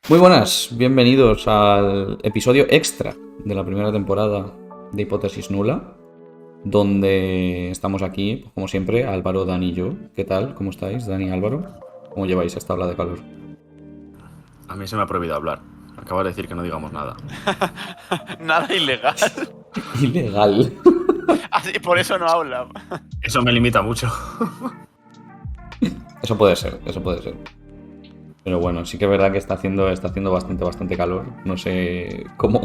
Muy buenas, bienvenidos al episodio extra de la primera temporada de Hipótesis Nula, donde estamos aquí, pues, como siempre, Álvaro, Dani y yo. ¿Qué tal? ¿Cómo estáis, Dani y Álvaro? ¿Cómo lleváis esta ola de calor? A mí se me ha prohibido hablar. Acabo de decir que no digamos nada. Nada ilegal. Ilegal. Así, por eso no habla. Eso me limita mucho. Eso puede ser. Pero bueno, sí que es verdad que está haciendo bastante calor. No sé cómo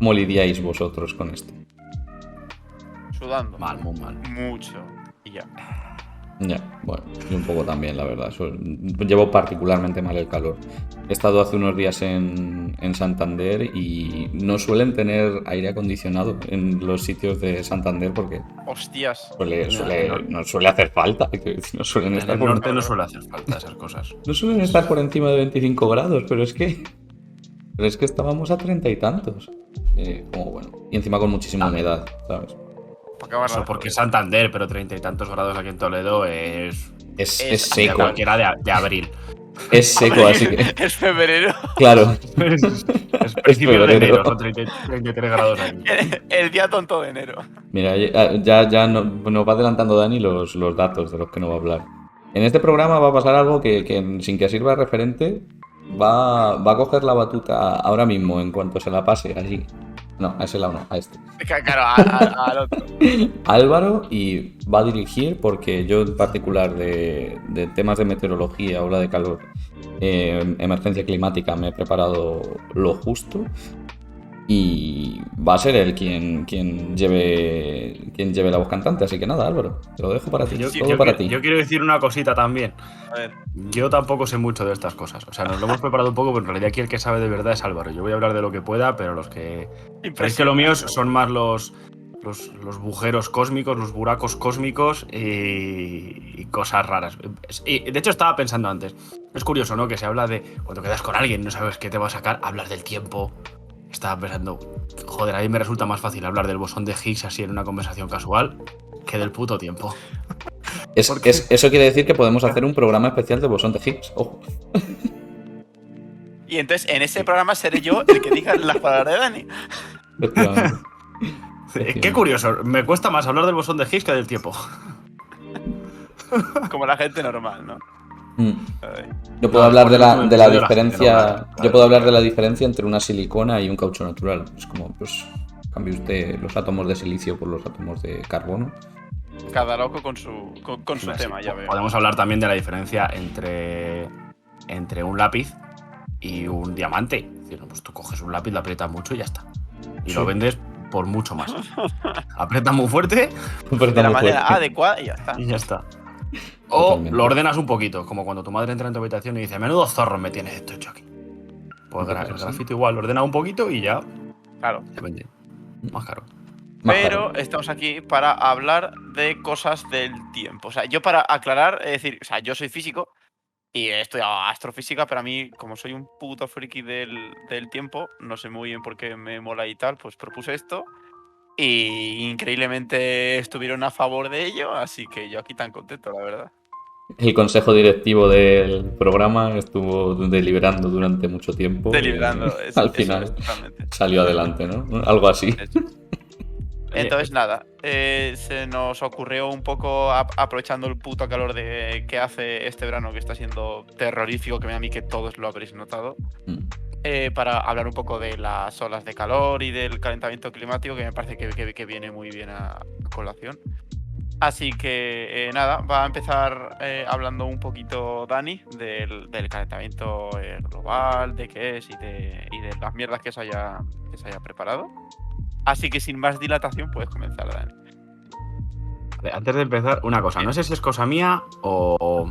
lidiáis vosotros con esto. Sudando. Mal, muy mal. Mucho. Y ya. Ya, bueno, y un poco también, la verdad. Llevo particularmente mal el calor. He estado hace unos días en Santander y no suelen tener aire acondicionado en los sitios de Santander porque Hostias. no suele hacer falta. No suelen En estar el norte no suele hacer falta esas cosas. no suelen estar por encima de 25 grados, pero es que estábamos a 30 y tantos. Como bueno, y encima con muchísima humedad, ¿sabes? Eso porque es Santander, pero 30 y tantos grados aquí en Toledo es seco. cualquiera de abril. Es seco, así que. Es febrero. Claro. Es principio de enero, son 33 grados aquí. El día tonto de enero. Mira, ya nos va adelantando Dani los datos de los que no va a hablar. En este programa va a pasar algo que sin que sirva de referente, va a coger la batuta ahora mismo, en cuanto se la pase, así. No, a ese lado no, a este. Claro, al otro. Álvaro, y va a dirigir, porque yo en particular de temas de meteorología, ola de calor, emergencia climática, me he preparado lo justo. Y va a ser él quien lleve la voz cantante. Así que nada, Álvaro, te lo dejo para ti. Para ti. Yo quiero decir una cosita también. A ver. Yo tampoco sé mucho de estas cosas. O sea, nos lo hemos preparado un poco, pero en realidad aquí el que sabe de verdad es Álvaro. Yo voy a hablar de lo que pueda, pero los que... Es que lo mío son más los bujeros cósmicos, los buracos cósmicos y cosas raras. Y de hecho estaba pensando antes. Es curioso, ¿no? Que se habla de cuando quedas con alguien, no sabes qué te va a sacar, hablar del tiempo. Estaba pensando, joder, a mí me resulta más fácil hablar del bosón de Higgs así en una conversación casual que del puto tiempo. Eso quiere decir que podemos hacer un programa especial de bosón de Higgs. Ojo. Y entonces en ese programa seré yo el que diga las palabras de Dani. Qué curioso, me cuesta más hablar del bosón de Higgs que del tiempo. Como la gente normal, ¿no? Yo puedo hablar de la diferencia. Yo puedo hablar de la diferencia entre una silicona y un caucho natural. Es como, pues, cambie usted los átomos de silicio por los átomos de carbono. Cada loco con su tema, ya veo. Podemos hablar también de la diferencia entre un lápiz y un diamante. Es decir, pues tú coges un lápiz, lo aprietas mucho y ya está. Y lo vendes por mucho más. Aprieta muy fuerte. De la manera adecuada y ya está. Y ya está. O lo ordenas un poquito, como cuando tu madre entra en tu habitación y dice, menudo zorro me tienes esto hecho aquí. Pues el grafito igual, lo ordena un poquito y ya. Claro. Se vende. Más caro. Pero estamos aquí para hablar de cosas del tiempo. O sea, yo para aclarar, es decir, o sea, yo soy físico y he estudiado astrofísica, pero a mí, como soy un puto friki del tiempo, no sé muy bien por qué me mola y tal, pues propuse esto. Y increíblemente estuvieron a favor de ello, así que yo aquí tan contento, la verdad. El consejo directivo del programa estuvo deliberando durante mucho tiempo. Deliberando, al final salió adelante, ¿no? Algo así. Entonces, nada, se nos ocurrió un poco, aprovechando el puto calor que hace este verano, que está siendo terrorífico, que a mí que todos lo habréis notado, para hablar un poco de las olas de calor y del calentamiento climático, que me parece que viene muy bien a colación. Así que nada, va a empezar hablando un poquito Dani del calentamiento global, de qué es y de las mierdas que se haya preparado. Así que sin más dilatación puedes comenzar, Dani. Antes de empezar, una cosa, no sé si es cosa mía o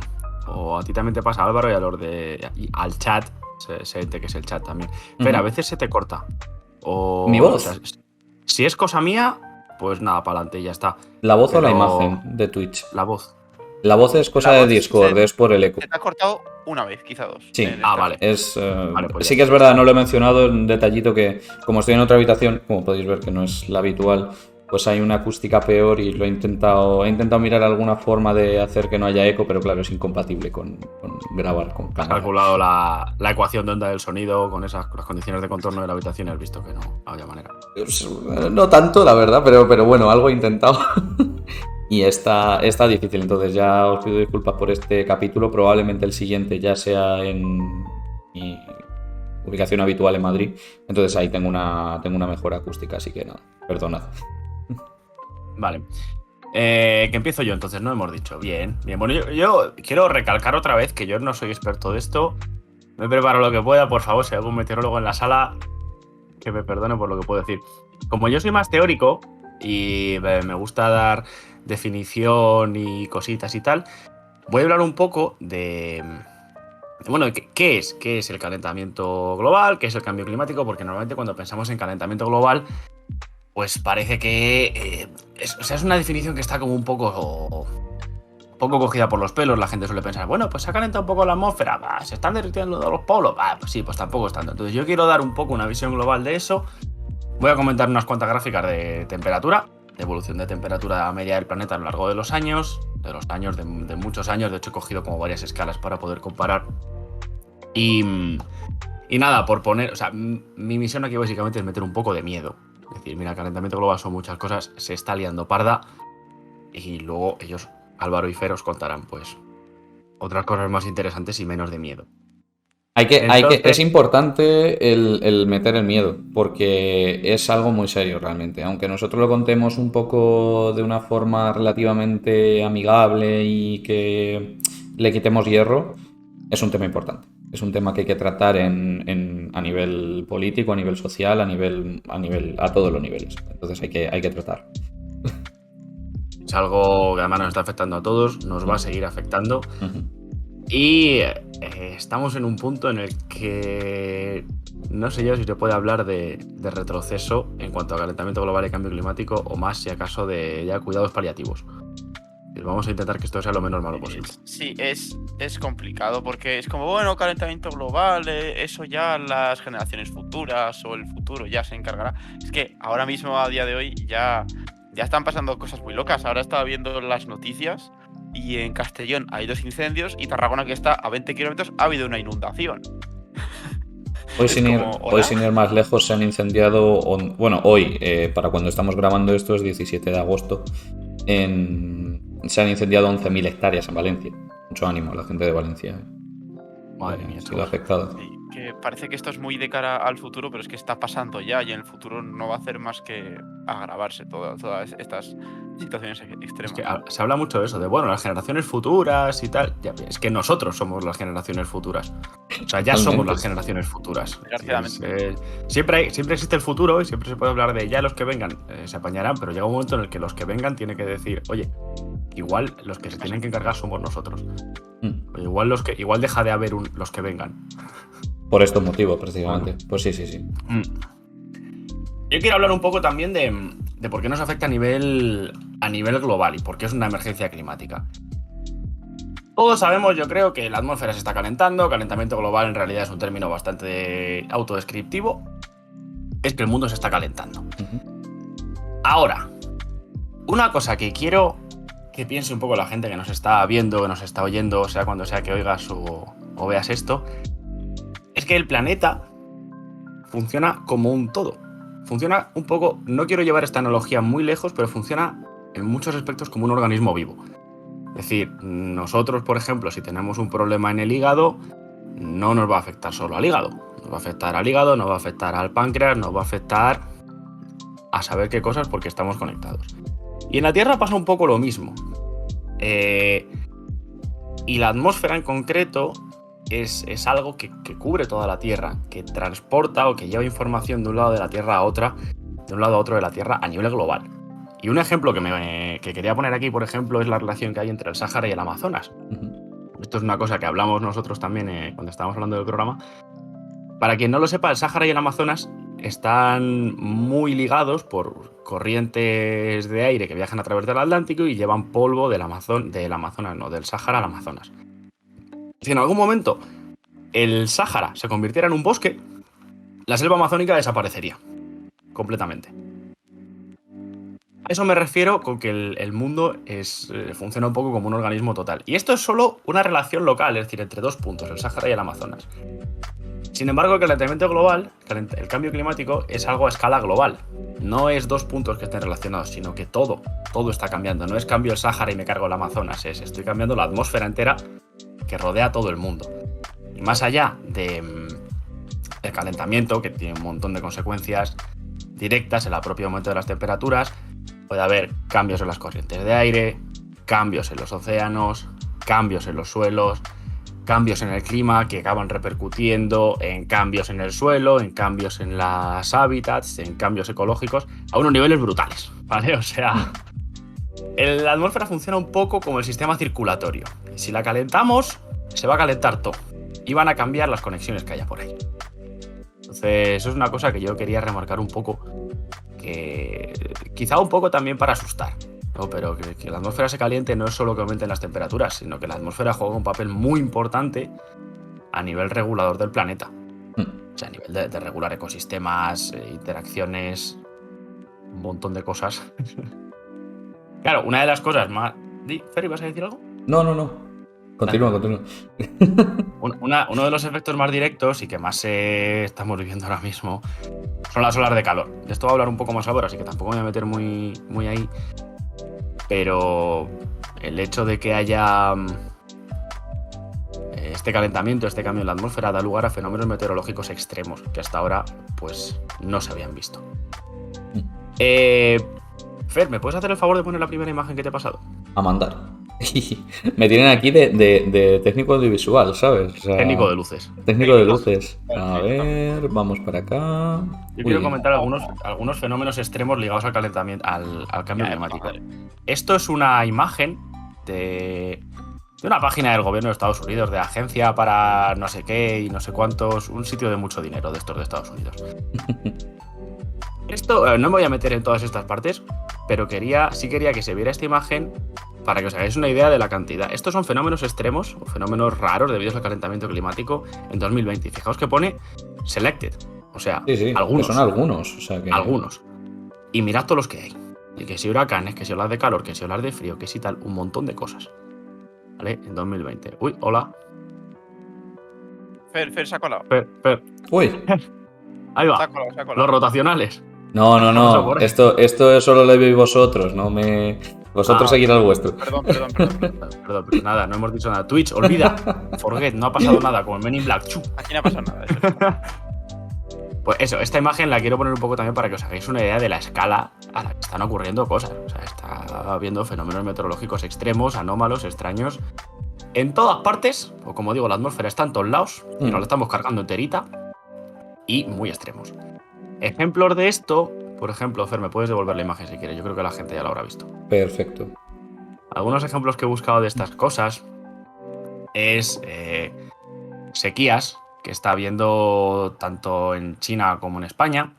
a ti también te pasa, Álvaro, y al chat, sé que es el chat también. Pero a veces se te corta. ¿Mi voz? O sea, si es cosa mía, pues nada, para adelante y ya está. ¿La voz o la imagen de Twitch? La voz. La voz es cosa de Discord, es por el eco. Se te ha cortado una vez, quizá dos. Sí, vale. Vale, pues sí que es verdad, no lo he mencionado en detallito, que como estoy en otra habitación, como podéis ver que no es la habitual, pues hay una acústica peor y he intentado mirar alguna forma de hacer que no haya eco, pero claro, es incompatible con grabar con Has cámara. calculado la ecuación de onda del sonido con las condiciones de contorno de la habitación y has visto que no había manera. Pues, no tanto, la verdad, pero bueno, algo he intentado. Y está difícil, entonces ya os pido disculpas por este capítulo. Probablemente el siguiente ya sea en mi ubicación habitual en Madrid. Entonces ahí tengo una mejor acústica, así que nada, perdonad. Vale. Que empiezo yo entonces, ¿no? Hemos dicho. Bien. Bueno, yo quiero recalcar otra vez que yo no soy experto de esto. Me preparo lo que pueda, por favor, si hay algún meteorólogo en la sala, que me perdone por lo que puedo decir. Como yo soy más teórico y me gusta dar definición y cositas y tal, voy a hablar un poco de... Bueno, ¿qué es el calentamiento global? ¿Qué es el cambio climático? Porque normalmente cuando pensamos en calentamiento global, pues parece que es una definición que está como un poco cogida por los pelos. La gente suele pensar, bueno, pues se ha calentado un poco la atmósfera, se están derritiendo los polos, pues sí, pues tampoco es tanto. Entonces yo quiero dar un poco una visión global de eso. Voy a comentar unas cuantas gráficas de temperatura, de evolución de temperatura media del planeta a lo largo de los años, de muchos años. De hecho he cogido como varias escalas para poder comparar. Y nada, por poner, o sea, mi misión aquí básicamente es meter un poco de miedo. Es decir, mira, el calentamiento global son muchas cosas, se está liando parda y luego ellos, Álvaro y Fer, os contarán pues otras cosas más interesantes y menos de miedo. Es importante el meter el miedo, porque es algo muy serio realmente. Aunque nosotros lo contemos un poco de una forma relativamente amigable y que le quitemos hierro, es un tema importante. Es un tema que hay que tratar a nivel político, a nivel social, a todos los niveles. Entonces hay que tratar. Es algo que además nos está afectando a todos, nos va a seguir afectando. Uh-huh. Y estamos en un punto en el que no sé yo si se puede hablar de retroceso en cuanto a calentamiento global y cambio climático, o más si acaso de ya cuidados paliativos. Vamos a intentar que esto sea lo menos malo posible. Sí, es complicado porque es como, bueno, calentamiento global, eso ya las generaciones futuras o el futuro ya se encargará. Es que ahora mismo, a día de hoy, ya están pasando cosas muy locas. Ahora estaba viendo las noticias y en Castellón hay 2 incendios y Tarragona, que está a 20 kilómetros, ha habido una inundación. Hoy sin ir más lejos se han incendiado, hoy, para cuando estamos grabando esto es 17 de agosto, se han incendiado 11.000 hectáreas en Valencia. Mucho ánimo a la gente de Valencia. Madre mía, ha sido afectada. Sí, que parece que esto es muy de cara al futuro, pero es que está pasando ya y en el futuro no va a hacer más que agravarse todas estas situaciones extremas. Es que se habla mucho de eso, de bueno, las generaciones futuras y tal. Ya, es que nosotros somos las generaciones futuras. O sea, ya somos las generaciones futuras. Siempre existe el futuro y siempre se puede hablar de ya los que vengan se apañarán, pero llega un momento en el que los que vengan tienen que decir, oye, igual los que se tienen que encargar somos nosotros. Igual deja de haber los que vengan. Por estos motivos, precisamente. Bueno. Pues sí. Yo quiero hablar un poco también de por qué nos afecta a nivel global y por qué es una emergencia climática. Todos sabemos, yo creo, que la atmósfera se está calentando. Calentamiento global en realidad es un término bastante autodescriptivo. Es que el mundo se está calentando. Uh-huh. Ahora, una cosa que quiero que piense un poco la gente que nos está viendo, que nos está oyendo, sea cuando sea que oigas o veas esto, es que el planeta funciona como un todo. Funciona un poco, no quiero llevar esta analogía muy lejos, pero funciona en muchos aspectos como un organismo vivo. Es decir, nosotros, por ejemplo, si tenemos un problema en el hígado, no nos va a afectar solo al hígado. Nos va a afectar al hígado, nos va a afectar al páncreas, nos va a afectar a saber qué cosas porque estamos conectados. Y en la Tierra pasa un poco lo mismo. Y la atmósfera en concreto es algo que cubre toda la Tierra, que transporta o que lleva información de un lado de la Tierra a otra, de un lado a otro de la Tierra a nivel global. Y un ejemplo que quería poner aquí, por ejemplo, es la relación que hay entre el Sáhara y el Amazonas. Uh-huh. Esto es una cosa que hablamos nosotros también cuando estábamos hablando del programa. Para quien no lo sepa, el Sáhara y el Amazonas están muy ligados por corrientes de aire que viajan a través del Atlántico y llevan polvo del Sáhara al Amazonas. Si en algún momento el Sáhara se convirtiera en un bosque, la selva amazónica desaparecería completamente. A eso me refiero con que el mundo funciona un poco como un organismo total. Y esto es solo una relación local, es decir, entre 2 puntos, el Sáhara y el Amazonas. Sin embargo, el calentamiento global, el cambio climático, es algo a escala global. No es 2 puntos que estén relacionados, sino que todo está cambiando. No es cambio el Sáhara y me cargo el Amazonas, estoy cambiando la atmósfera entera que rodea a todo el mundo. Y más allá del calentamiento, que tiene un montón de consecuencias directas, el propio aumento de las temperaturas, puede haber cambios en las corrientes de aire, cambios en los océanos, cambios en los suelos, cambios en el clima que acaban repercutiendo en cambios en el suelo, en cambios en las hábitats, en cambios ecológicos, a unos niveles brutales, ¿vale? O sea, la atmósfera funciona un poco como el sistema circulatorio. Si la calentamos, se va a calentar todo y van a cambiar las conexiones que haya por ahí. Entonces, eso es una cosa que yo quería remarcar un poco, que quizá un poco también para asustar, ¿no? Pero que la atmósfera se caliente no es solo que aumenten las temperaturas, sino que la atmósfera juega un papel muy importante a nivel regulador del planeta. O sea, a nivel de regular ecosistemas, interacciones, un montón de cosas. Claro, una de las cosas más... Ferry, ¿vas a decir algo? No. Continúa. Uno de los efectos más directos y que más estamos viviendo ahora mismo son las olas de calor. De esto voy a hablar un poco más ahora, así que tampoco me voy a meter muy ahí. Pero el hecho de que haya este calentamiento, este cambio en la atmósfera, da lugar a fenómenos meteorológicos extremos que hasta ahora pues no se habían visto. Fer, ¿me puedes hacer el favor de poner la primera imagen que te he pasado? A mandar. Me tienen aquí de técnico audiovisual, ¿sabes? O sea, técnico de luces. Técnico de luces. A ver, vamos para acá. Yo quiero comentar algunos fenómenos extremos ligados al calentamiento, al cambio climático. Esto es una imagen de una página del gobierno de Estados Unidos, de agencia para no sé qué y no sé cuántos, un sitio de mucho dinero de estos de Estados Unidos. Esto, no me voy a meter en todas estas partes, pero sí quería que se viera esta imagen para que os hagáis una idea de la cantidad. Estos son fenómenos extremos o fenómenos raros debido al calentamiento climático en 2020. Y fijaos que pone selected, o sea, sí, algunos. Que son algunos. O sea que... Algunos. Y mirad todos los que hay. Y que si huracanes, que si olas de calor, que si olas de frío, que si tal, un montón de cosas. ¿Vale? En 2020. Uy, hola. Fer, se ha colado. Fer. Uy. Ahí va. Se ha colado. Los rotacionales. No. Esto solo lo veis vosotros, no me... Vosotros seguid al vuestro. Perdón. Perdón, pero nada, no hemos dicho nada. Twitch, olvida. Forget, no ha pasado nada, como el Men in Black. Aquí no ha pasado nada. Eso. Pues eso, esta imagen la quiero poner un poco también para que os hagáis una idea de la escala a la que están ocurriendo cosas. O sea, está habiendo fenómenos meteorológicos extremos, anómalos, extraños. En todas partes, o como digo, la atmósfera está en todos lados y nos la estamos cargando enterita. Y muy extremos. Ejemplos de esto, por ejemplo, Fer, me puedes devolver la imagen si quieres. Yo creo que la gente ya la habrá visto. Perfecto. Algunos ejemplos que he buscado de estas cosas es sequías que está habiendo tanto en China como en España.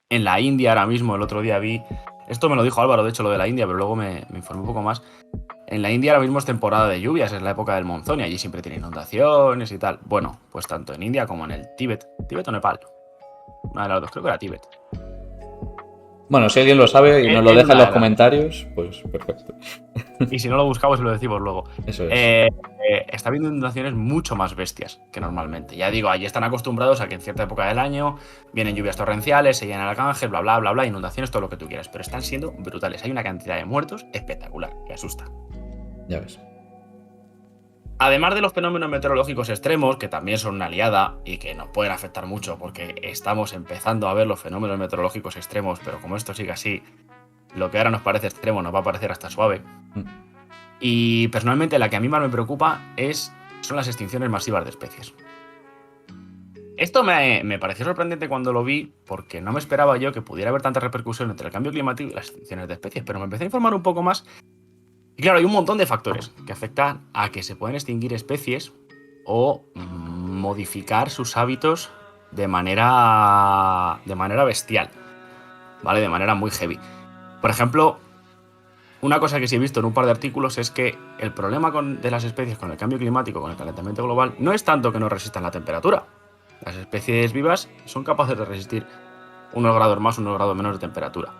En la India ahora mismo, el otro día vi... Esto me lo dijo Álvaro, de hecho, lo de la India, pero luego me informé un poco más. En la India ahora mismo es temporada de lluvias, es la época del monzón y allí siempre tiene inundaciones y tal. Bueno, pues tanto en India como en el Tíbet. ¿Tíbet o Nepal? Una de las dos, creo que era Tíbet. Bueno, si alguien lo sabe y nos lo deja en los comentarios, pues perfecto. Y si no lo buscamos y lo decimos luego. Eso es. Está habiendo inundaciones mucho más bestias que normalmente. Ya digo, allí están acostumbrados a que en cierta época del año vienen lluvias torrenciales, se llena el Arcángel, bla, bla, bla, inundaciones, todo lo que tú quieras. Pero están siendo brutales. Hay una cantidad de muertos espectacular, que asusta. Ya ves. Además de los fenómenos meteorológicos extremos, que también son una aliada y que nos pueden afectar mucho porque estamos empezando a ver los fenómenos meteorológicos extremos, pero como esto sigue así, lo que ahora nos parece extremo nos va a parecer hasta suave. Y personalmente la que a mí más me preocupa son las extinciones masivas de especies. Esto me pareció sorprendente cuando lo vi porque no me esperaba yo que pudiera haber tanta repercusión entre el cambio climático y las extinciones de especies, pero me empecé a informar un poco más. Y claro, hay un montón de factores que afectan a que se pueden extinguir especies o modificar sus hábitos de manera bestial, ¿vale? De manera muy heavy. Por ejemplo, una cosa que sí he visto en un par de artículos es que el problema de las especies con el cambio climático, con el calentamiento global, no es tanto que no resistan la temperatura. Las especies vivas son capaces de resistir unos grados más, unos grados menos de temperatura.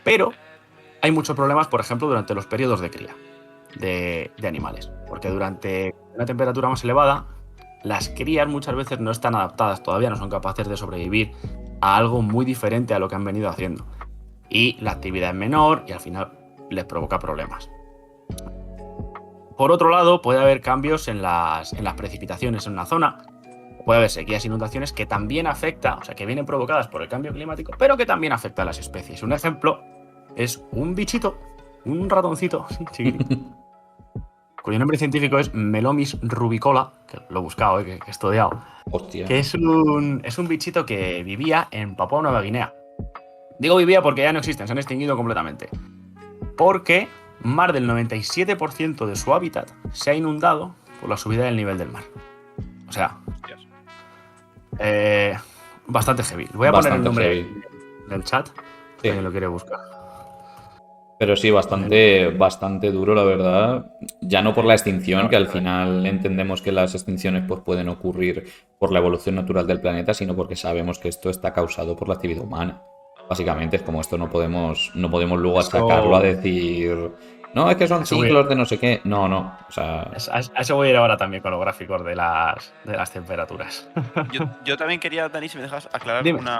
Pero hay muchos problemas, por ejemplo, durante los periodos de cría de animales. Porque durante una temperatura más elevada, las crías muchas veces no están adaptadas, todavía no son capaces de sobrevivir a algo muy diferente a lo que han venido haciendo. Y la actividad es menor y al final les provoca problemas. Por otro lado, puede haber cambios en las precipitaciones en una zona. Puede haber sequías e inundaciones que también afectan, o sea, que vienen provocadas por el cambio climático, pero que también afectan a las especies. Un ejemplo es un bichito, un ratoncito chiquitito, cuyo nombre científico es Melomis rubicola, que lo he buscado, que he estudiado. Hostia. Que es un bichito que vivía en Papúa Nueva Guinea. Digo vivía porque ya no existen, se han extinguido completamente. Porque más del 97% de su hábitat se ha inundado por la subida del nivel del mar. O sea, bastante heavy. Voy a poner el nombre del chat, si alguien lo quiere buscar. Pero sí, bastante duro, la verdad. Ya no por la extinción, que al final entendemos que las extinciones pues, pueden ocurrir por la evolución natural del planeta, sino porque sabemos que esto está causado por la actividad humana. Básicamente es como esto no podemos luego achacarlo a decir... No, es que son ciclos de no sé qué. No. O sea... A eso voy a ir ahora también con los gráficos de las temperaturas. Yo también quería, Dani, si me dejas aclarar una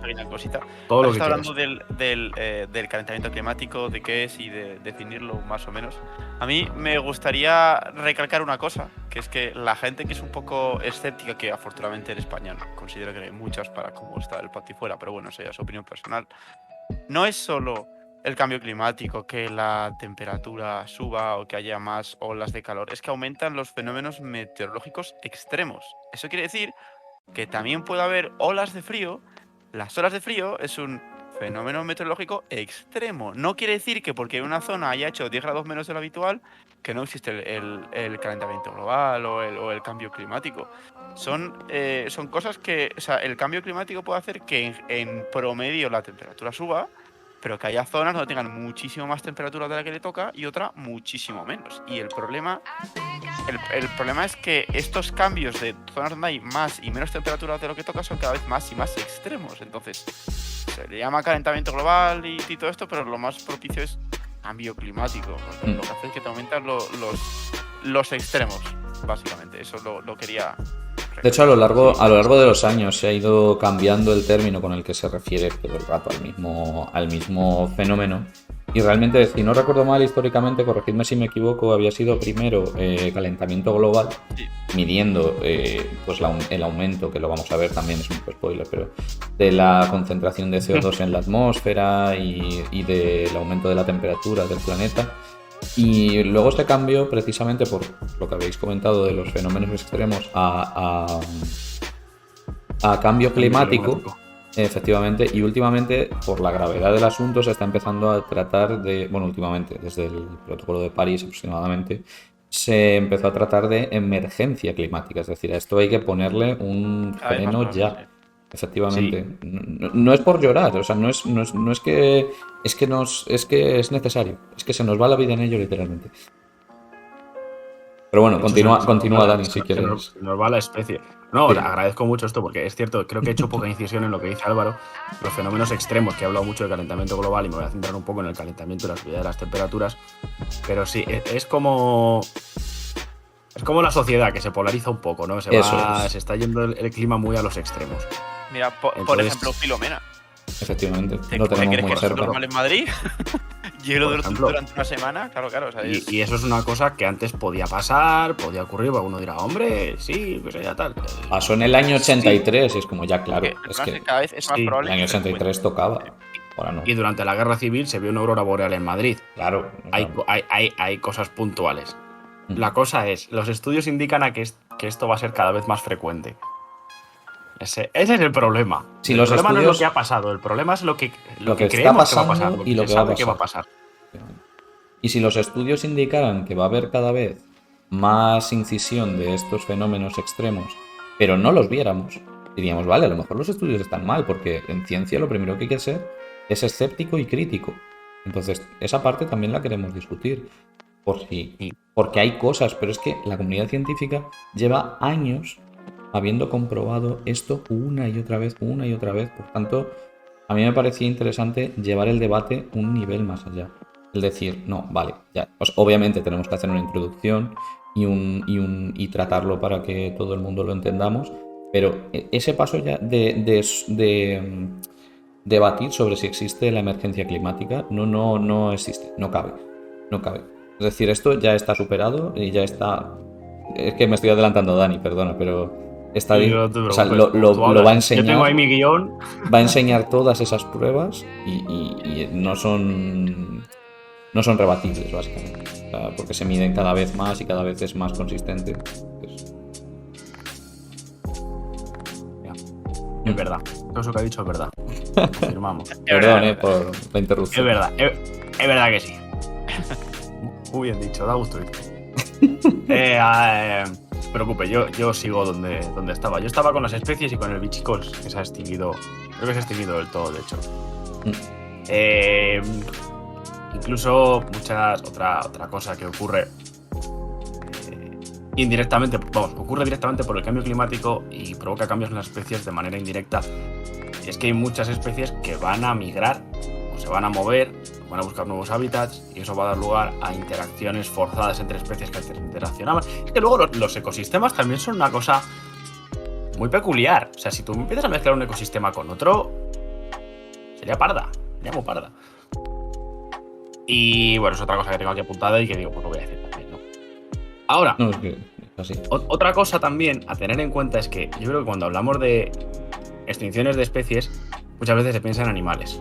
pequeña cosita. Todo lo que está hablando del calentamiento climático, de qué es y de definirlo más o menos. A mí me gustaría recalcar una cosa, que es que la gente que es un poco escéptica, que afortunadamente en España no considero que hay muchas para cómo está el patio fuera, pero bueno, eso ya es opinión personal. No es solo el cambio climático, que la temperatura suba o que haya más olas de calor, es que aumentan los fenómenos meteorológicos extremos. Eso quiere decir que también puede haber olas de frío. Las olas de frío es un fenómeno meteorológico extremo. No quiere decir que porque una zona haya hecho 10 grados menos de lo habitual, que no existe el calentamiento global o el cambio climático. Son cosas que, o sea, el cambio climático puede hacer que en promedio la temperatura suba, pero que haya zonas donde tengan muchísimo más temperatura de la que le toca y otra muchísimo menos. Y el problema es que estos cambios de zonas donde hay más y menos temperatura de lo que toca son cada vez más y más extremos. Entonces, se le llama calentamiento global y todo esto, pero lo más propicio es cambio climático. Lo que hace es que te aumentan los extremos, básicamente. Eso lo quería... De hecho, a lo largo de los años se ha ido cambiando el término con el que se refiere todo el rato al mismo fenómeno. Y realmente, si no recuerdo mal, históricamente, corregidme si me equivoco, había sido primero calentamiento global, midiendo pues el aumento, que lo vamos a ver también, es un spoiler, pero de la concentración de CO2 en la atmósfera y del aumento de la temperatura del planeta. Y luego este cambio, precisamente por lo que habéis comentado de los fenómenos extremos a cambio climático, efectivamente, y últimamente, por la gravedad del asunto, se está empezando a tratar de, bueno, últimamente, desde el Protocolo de París aproximadamente, se empezó a tratar de emergencia climática, es decir, a esto hay que ponerle un freno ya. Efectivamente, sí. No es por llorar, o sea, no es que es necesario, es que se nos va la vida en ello literalmente. Pero bueno, continúa Dani, si quieres. Nos va la especie. No, sí. Agradezco mucho esto porque es cierto, creo que he hecho poca incisión en lo que dice Álvaro. Los fenómenos extremos, que he hablado mucho de calentamiento global y me voy a centrar un poco en el calentamiento y la subida de las temperaturas. Pero sí, es como la sociedad que se polariza un poco, ¿no? Se está yendo el clima muy a los extremos. Mira, por ejemplo, Filomena. Efectivamente. ¿Te crees que es normal en Madrid? Hielo durante una semana, claro. O sea, y eso es una cosa que antes podía pasar, podía ocurrir, porque uno dirá, hombre, sí, pues ya tal. Pasó en el año 83 y es como ya claro. Es que cada vez es más probable. En el año 83 tocaba. Ahora no. Y durante la Guerra Civil se vio una aurora boreal en Madrid. Claro. Hay cosas puntuales. La cosa es, los estudios indican que esto va a ser cada vez más frecuente. Ese es el problema. Si el problema no es lo que ha pasado, el problema es lo que creemos que va a pasar, y lo que sabe que va a pasar. Y si los estudios indicaran que va a haber cada vez más incisión de estos fenómenos extremos, pero no los viéramos, diríamos, vale, a lo mejor los estudios están mal, porque en ciencia lo primero que hay que ser es escéptico y crítico. Entonces, esa parte también la queremos discutir. Porque hay cosas, pero es que la comunidad científica lleva años habiendo comprobado esto una y otra vez. Por tanto, a mí me parecía interesante llevar el debate un nivel más allá. Es decir, no, vale, ya. Pues obviamente tenemos que hacer una introducción y tratarlo para que todo el mundo lo entendamos, pero ese paso ya de debatir sobre si existe la emergencia climática no existe, no cabe. Es decir, esto ya está superado y ya está... Es que me estoy adelantando, Dani, perdona, pero está Sí, bien. no te O sea, preocupes, lo va a enseñar. Yo tengo ahí mi guión. Va a enseñar todas esas pruebas y no son rebatibles, básicamente. O sea, porque se miden cada vez más y cada vez es más consistente. Pues... Es verdad. Todo eso que ha dicho es verdad. Confirmamos. Perdón, por la interrupción. Es verdad que sí. Muy bien dicho, da gusto irte. No te preocupes, yo sigo donde estaba. Yo estaba con las especies y con el bichicos, que se ha extinguido. Creo que se ha extinguido del todo, de hecho. Incluso otra cosa que ocurre indirectamente, ocurre directamente por el cambio climático y provoca cambios en las especies de manera indirecta. Y es que hay muchas especies que van a migrar o se van a mover, van a buscar nuevos hábitats y eso va a dar lugar a interacciones forzadas entre especies que interaccionaban. Es que luego los ecosistemas también son una cosa muy peculiar. O sea, si tú empiezas a mezclar un ecosistema con otro, sería muy parda. Y bueno, es otra cosa que tengo aquí apuntada y que digo, pues lo voy a decir también, ¿no? Ahora, No, es que es así. Otra cosa también a tener en cuenta es que yo creo que cuando hablamos de extinciones de especies, muchas veces se piensa en animales.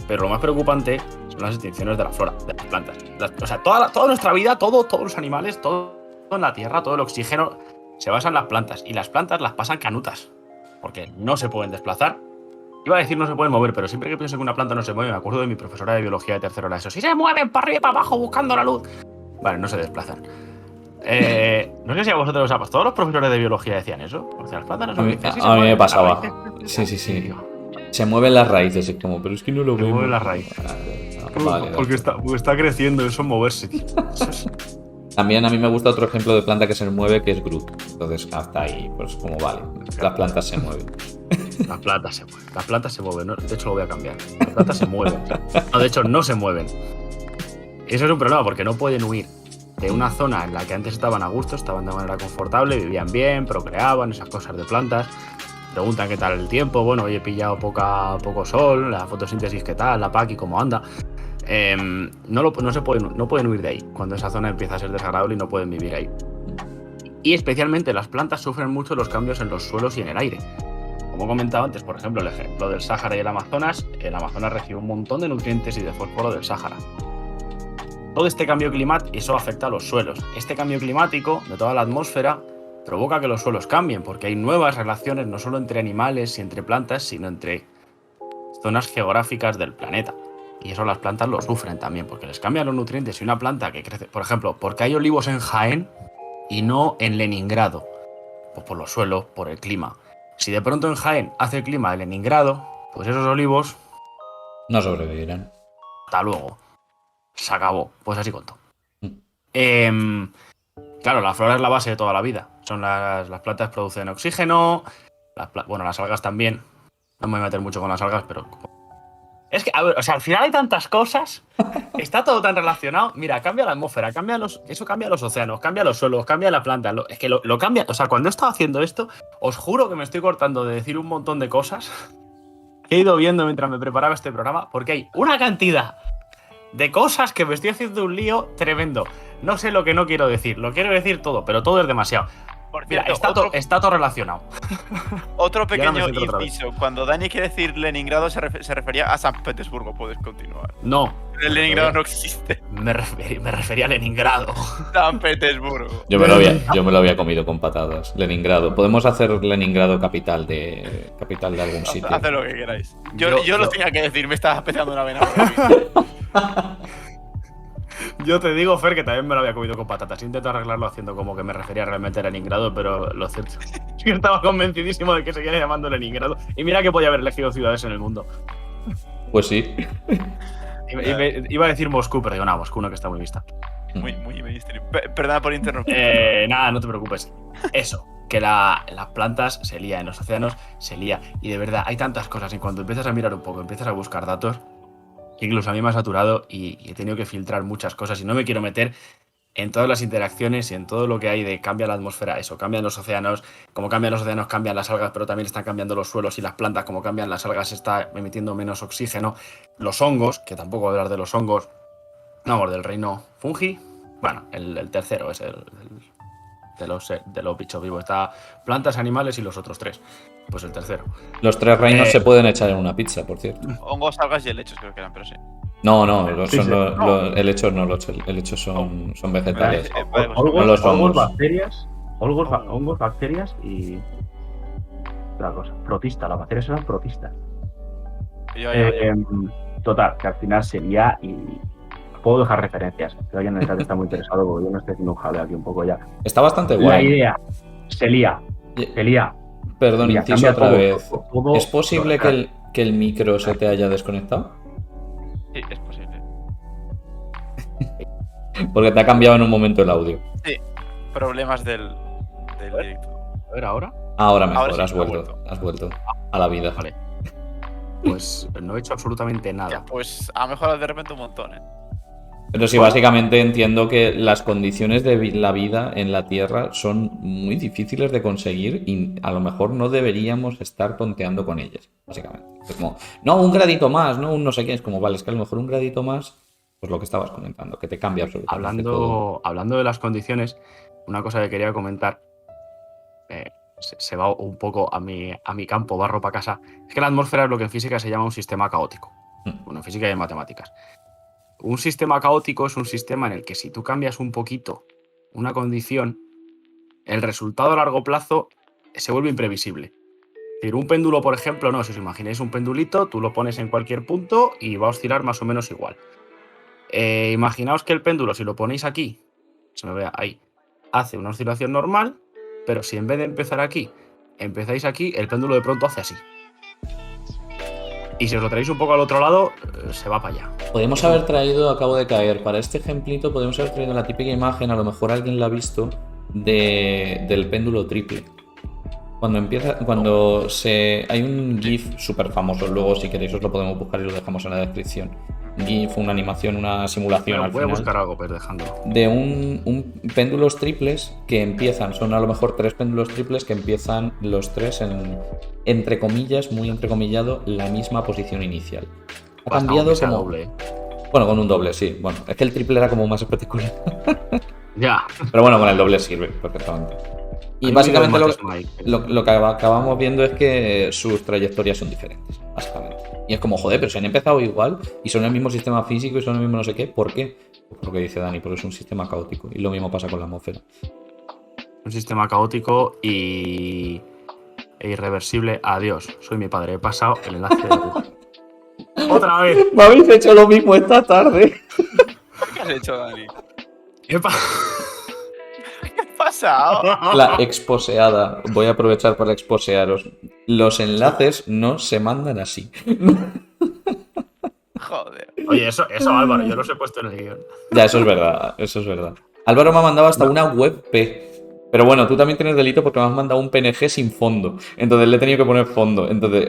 Pero lo más preocupante son las extinciones de la flora, de las plantas. O sea, toda nuestra vida, todos los animales, todo en la tierra, todo el oxígeno, se basa en las plantas. Y las plantas las pasan canutas, porque no se pueden desplazar. Iba a decir no se pueden mover, pero siempre que pienso que una planta no se mueve, me acuerdo de mi profesora de biología de tercero de eso. ¡Si se mueven para arriba y para abajo buscando la luz! Vale, no se desplazan. No sé si a vosotros os ha pasado. ¿Todos los profesores de biología decían eso? O sea, las plantas no se mueven. A mí me pasaba. Sí. Se mueven las raíces, es como, pero es que no lo veo. Se mueven las raíces. Vale. Porque está creciendo, eso es moverse, tío. También a mí me gusta otro ejemplo de planta que se mueve, que es Groot. Entonces, hasta ahí, pues como vale, las plantas se mueven. Las plantas se mueven. ¿No? De hecho, lo voy a cambiar. Las plantas se mueven. No, de hecho, no se mueven. Eso es un problema porque no pueden huir de una zona en la que antes estaban a gusto, estaban de manera confortable, vivían bien, procreaban, esas cosas de plantas. Preguntan qué tal el tiempo. Bueno, hoy he pillado poco sol, la fotosíntesis qué tal, la PAC y cómo anda. No pueden huir de ahí cuando esa zona empieza a ser desagradable y no pueden vivir ahí. Y especialmente las plantas sufren mucho los cambios en los suelos y en el aire. Como he comentado antes, por ejemplo, el ejemplo del Sáhara y el Amazonas recibe un montón de nutrientes y de fósforo del Sáhara. Todo este cambio climático, eso afecta a los suelos. Este cambio climático de toda la atmósfera provoca que los suelos cambien, porque hay nuevas relaciones no solo entre animales y entre plantas, sino entre zonas geográficas del planeta. Y eso las plantas lo sufren también, porque les cambian los nutrientes. Y una planta que crece, por ejemplo, ¿por qué hay olivos en Jaén y no en Leningrado? Pues por los suelos, por el clima. Si de pronto en Jaén hace el clima de Leningrado, pues esos olivos no sobrevivirán. Hasta luego. Se acabó. Pues así contó. Claro, la flora es la base de toda la vida. Son las plantas producen oxígeno. Las algas también. No me voy a meter mucho con las algas, pero... Es que, a ver, o sea, al final hay tantas cosas. Está todo tan relacionado. Mira, cambia la atmósfera, eso cambia los océanos, cambia los suelos, cambia la planta. Es que lo cambia. O sea, cuando he estado haciendo esto, os juro que me estoy cortando de decir un montón de cosas que he ido viendo mientras me preparaba este programa, porque hay una cantidad de cosas que me estoy haciendo un lío tremendo. No sé lo que no quiero decir. Lo quiero decir todo, pero todo es demasiado. Por cierto, mira, está todo relacionado. Otro pequeño inciso. Cuando Dani quiere decir Leningrado, se refería a San Petersburgo. Puedes continuar. No. El Leningrado no existe. Me refería a Leningrado. San Petersburgo. Yo me lo había comido con patadas. Leningrado. Podemos hacer Leningrado capital de algún sitio. Haced lo que queráis. Yo lo tenía que decir. Me estaba pegando una vena. Yo te digo, Fer, que también me lo había comido con patatas. Intento arreglarlo haciendo como que me refería realmente a Leningrado, pero lo cierto es que estaba convencidísimo de que seguía llamando Leningrado. Y mira que podía haber elegido ciudades en el mundo. Pues sí. Iba a decir Moscú, pero digo, no, Moscú no, que está muy vista. Muy mainstream. Perdona por interrumpir. Nada, no te preocupes. Eso, que las plantas se lía, en los océanos se lía. Y de verdad, hay tantas cosas. Y cuando empiezas a mirar un poco, empiezas a buscar datos, que incluso a mí me ha saturado y he tenido que filtrar muchas cosas. Y no me quiero meter en todas las interacciones y en todo lo que hay de cambia la atmósfera, eso, cambian los océanos, como cambian los océanos cambian las algas, pero también están cambiando los suelos y las plantas, como cambian las algas está emitiendo menos oxígeno, los hongos, que tampoco voy a hablar de los hongos, no, del reino fungi, bueno, el tercero es el de los bichos vivos, está plantas, animales y los otros tres, pues el tercero. Los 3 reinos se pueden echar en una pizza, por cierto. Hongos, algas y helechos creo que eran, pero sí. No, Sí, sí. helechos no, los helechos son vegetales. Vale, No los hongos. Hongos, bacterias y otra cosa. Protistas, las bacterias eran protistas. Yo. Total, que al final sería y puedo dejar referencias. Si alguien en el chat está muy interesado, porque yo me estoy haciendo un jaleo aquí un poco ya. Está bastante La guay. idea se lía. Perdón, Ya, inciso cambia otra todo, vez. todo, ¿Es posible que el micro se te haya desconectado? Sí, es posible. Porque te ha cambiado en un momento el audio. Sí, problemas del directo. A ver, ahora. Ahora mejor, Ahora sí, has vuelto a la vida. Vale. Pues no he hecho absolutamente nada. Ya, pues ha mejorado de repente un montón, ¿eh? Pero sí, básicamente entiendo que las condiciones de la vida en la Tierra son muy difíciles de conseguir y a lo mejor no deberíamos estar tonteando con ellas, básicamente. Es como, no, un gradito más, no, un no sé qué. Es como, vale, es que a lo mejor un gradito más, pues lo que estabas comentando, que te cambia absolutamente todo. Hablando de las condiciones, una cosa que quería comentar, se va un poco a mi campo, barro para casa, es que la atmósfera es lo que en física se llama un sistema caótico. Bueno, en física y en matemáticas. Un sistema caótico es un sistema en el que si tú cambias un poquito una condición, el resultado a largo plazo se vuelve imprevisible. Es decir, un péndulo, por ejemplo, no, si os imagináis un pendulito, tú lo pones en cualquier punto y va a oscilar más o menos igual. Imaginaos que el péndulo, si lo ponéis aquí, se me vea ahí, hace una oscilación normal, pero si en vez de empezar aquí, empezáis aquí, el péndulo de pronto hace así. Y si os lo traéis un poco al otro lado, se va para allá. Podemos haber traído, acabo de caer, para este ejemplito podemos haber traído la típica imagen, a lo mejor alguien la ha visto, del péndulo triple. Hay un GIF súper famoso, luego si queréis os lo podemos buscar y lo dejamos en la descripción. GIF, una animación, una simulación al Voy a final. buscar algo, pero dejándolo. De un péndulos triples que empiezan, son a lo mejor 3 péndulos triples que empiezan los 3 en, entre comillas, muy entrecomillado, la misma posición inicial. Ha cambiado como... doble. Bueno, con un doble, sí. Bueno, es que el triple era como más espectacular. Ya. Pero bueno, con el doble sirve perfectamente. Y básicamente lo que acabamos viendo es que sus trayectorias son diferentes, básicamente. Y es como, joder, pero se han empezado igual y son el mismo sistema físico y son el mismo no sé qué. ¿Por qué? Pues por lo que dice Dani, porque es un sistema caótico. Y lo mismo pasa con la atmósfera. Un sistema caótico e irreversible. Adiós, soy mi padre. He pasado el enlace de Google. ¡Otra vez! Me habéis hecho lo mismo esta tarde. ¿Qué has hecho, Dani? ¿Qué pasa? ¿Qué ha pasado? La exposeada. Voy a aprovechar para exposearos. Los enlaces no se mandan así. Joder. Oye, eso Álvaro, yo los he puesto en el guión. Ya, eso es verdad, eso es verdad. Álvaro me ha mandado hasta una WebP. Pero bueno, tú también tienes delito porque me has mandado un PNG sin fondo. Entonces le he tenido que poner fondo. Entonces...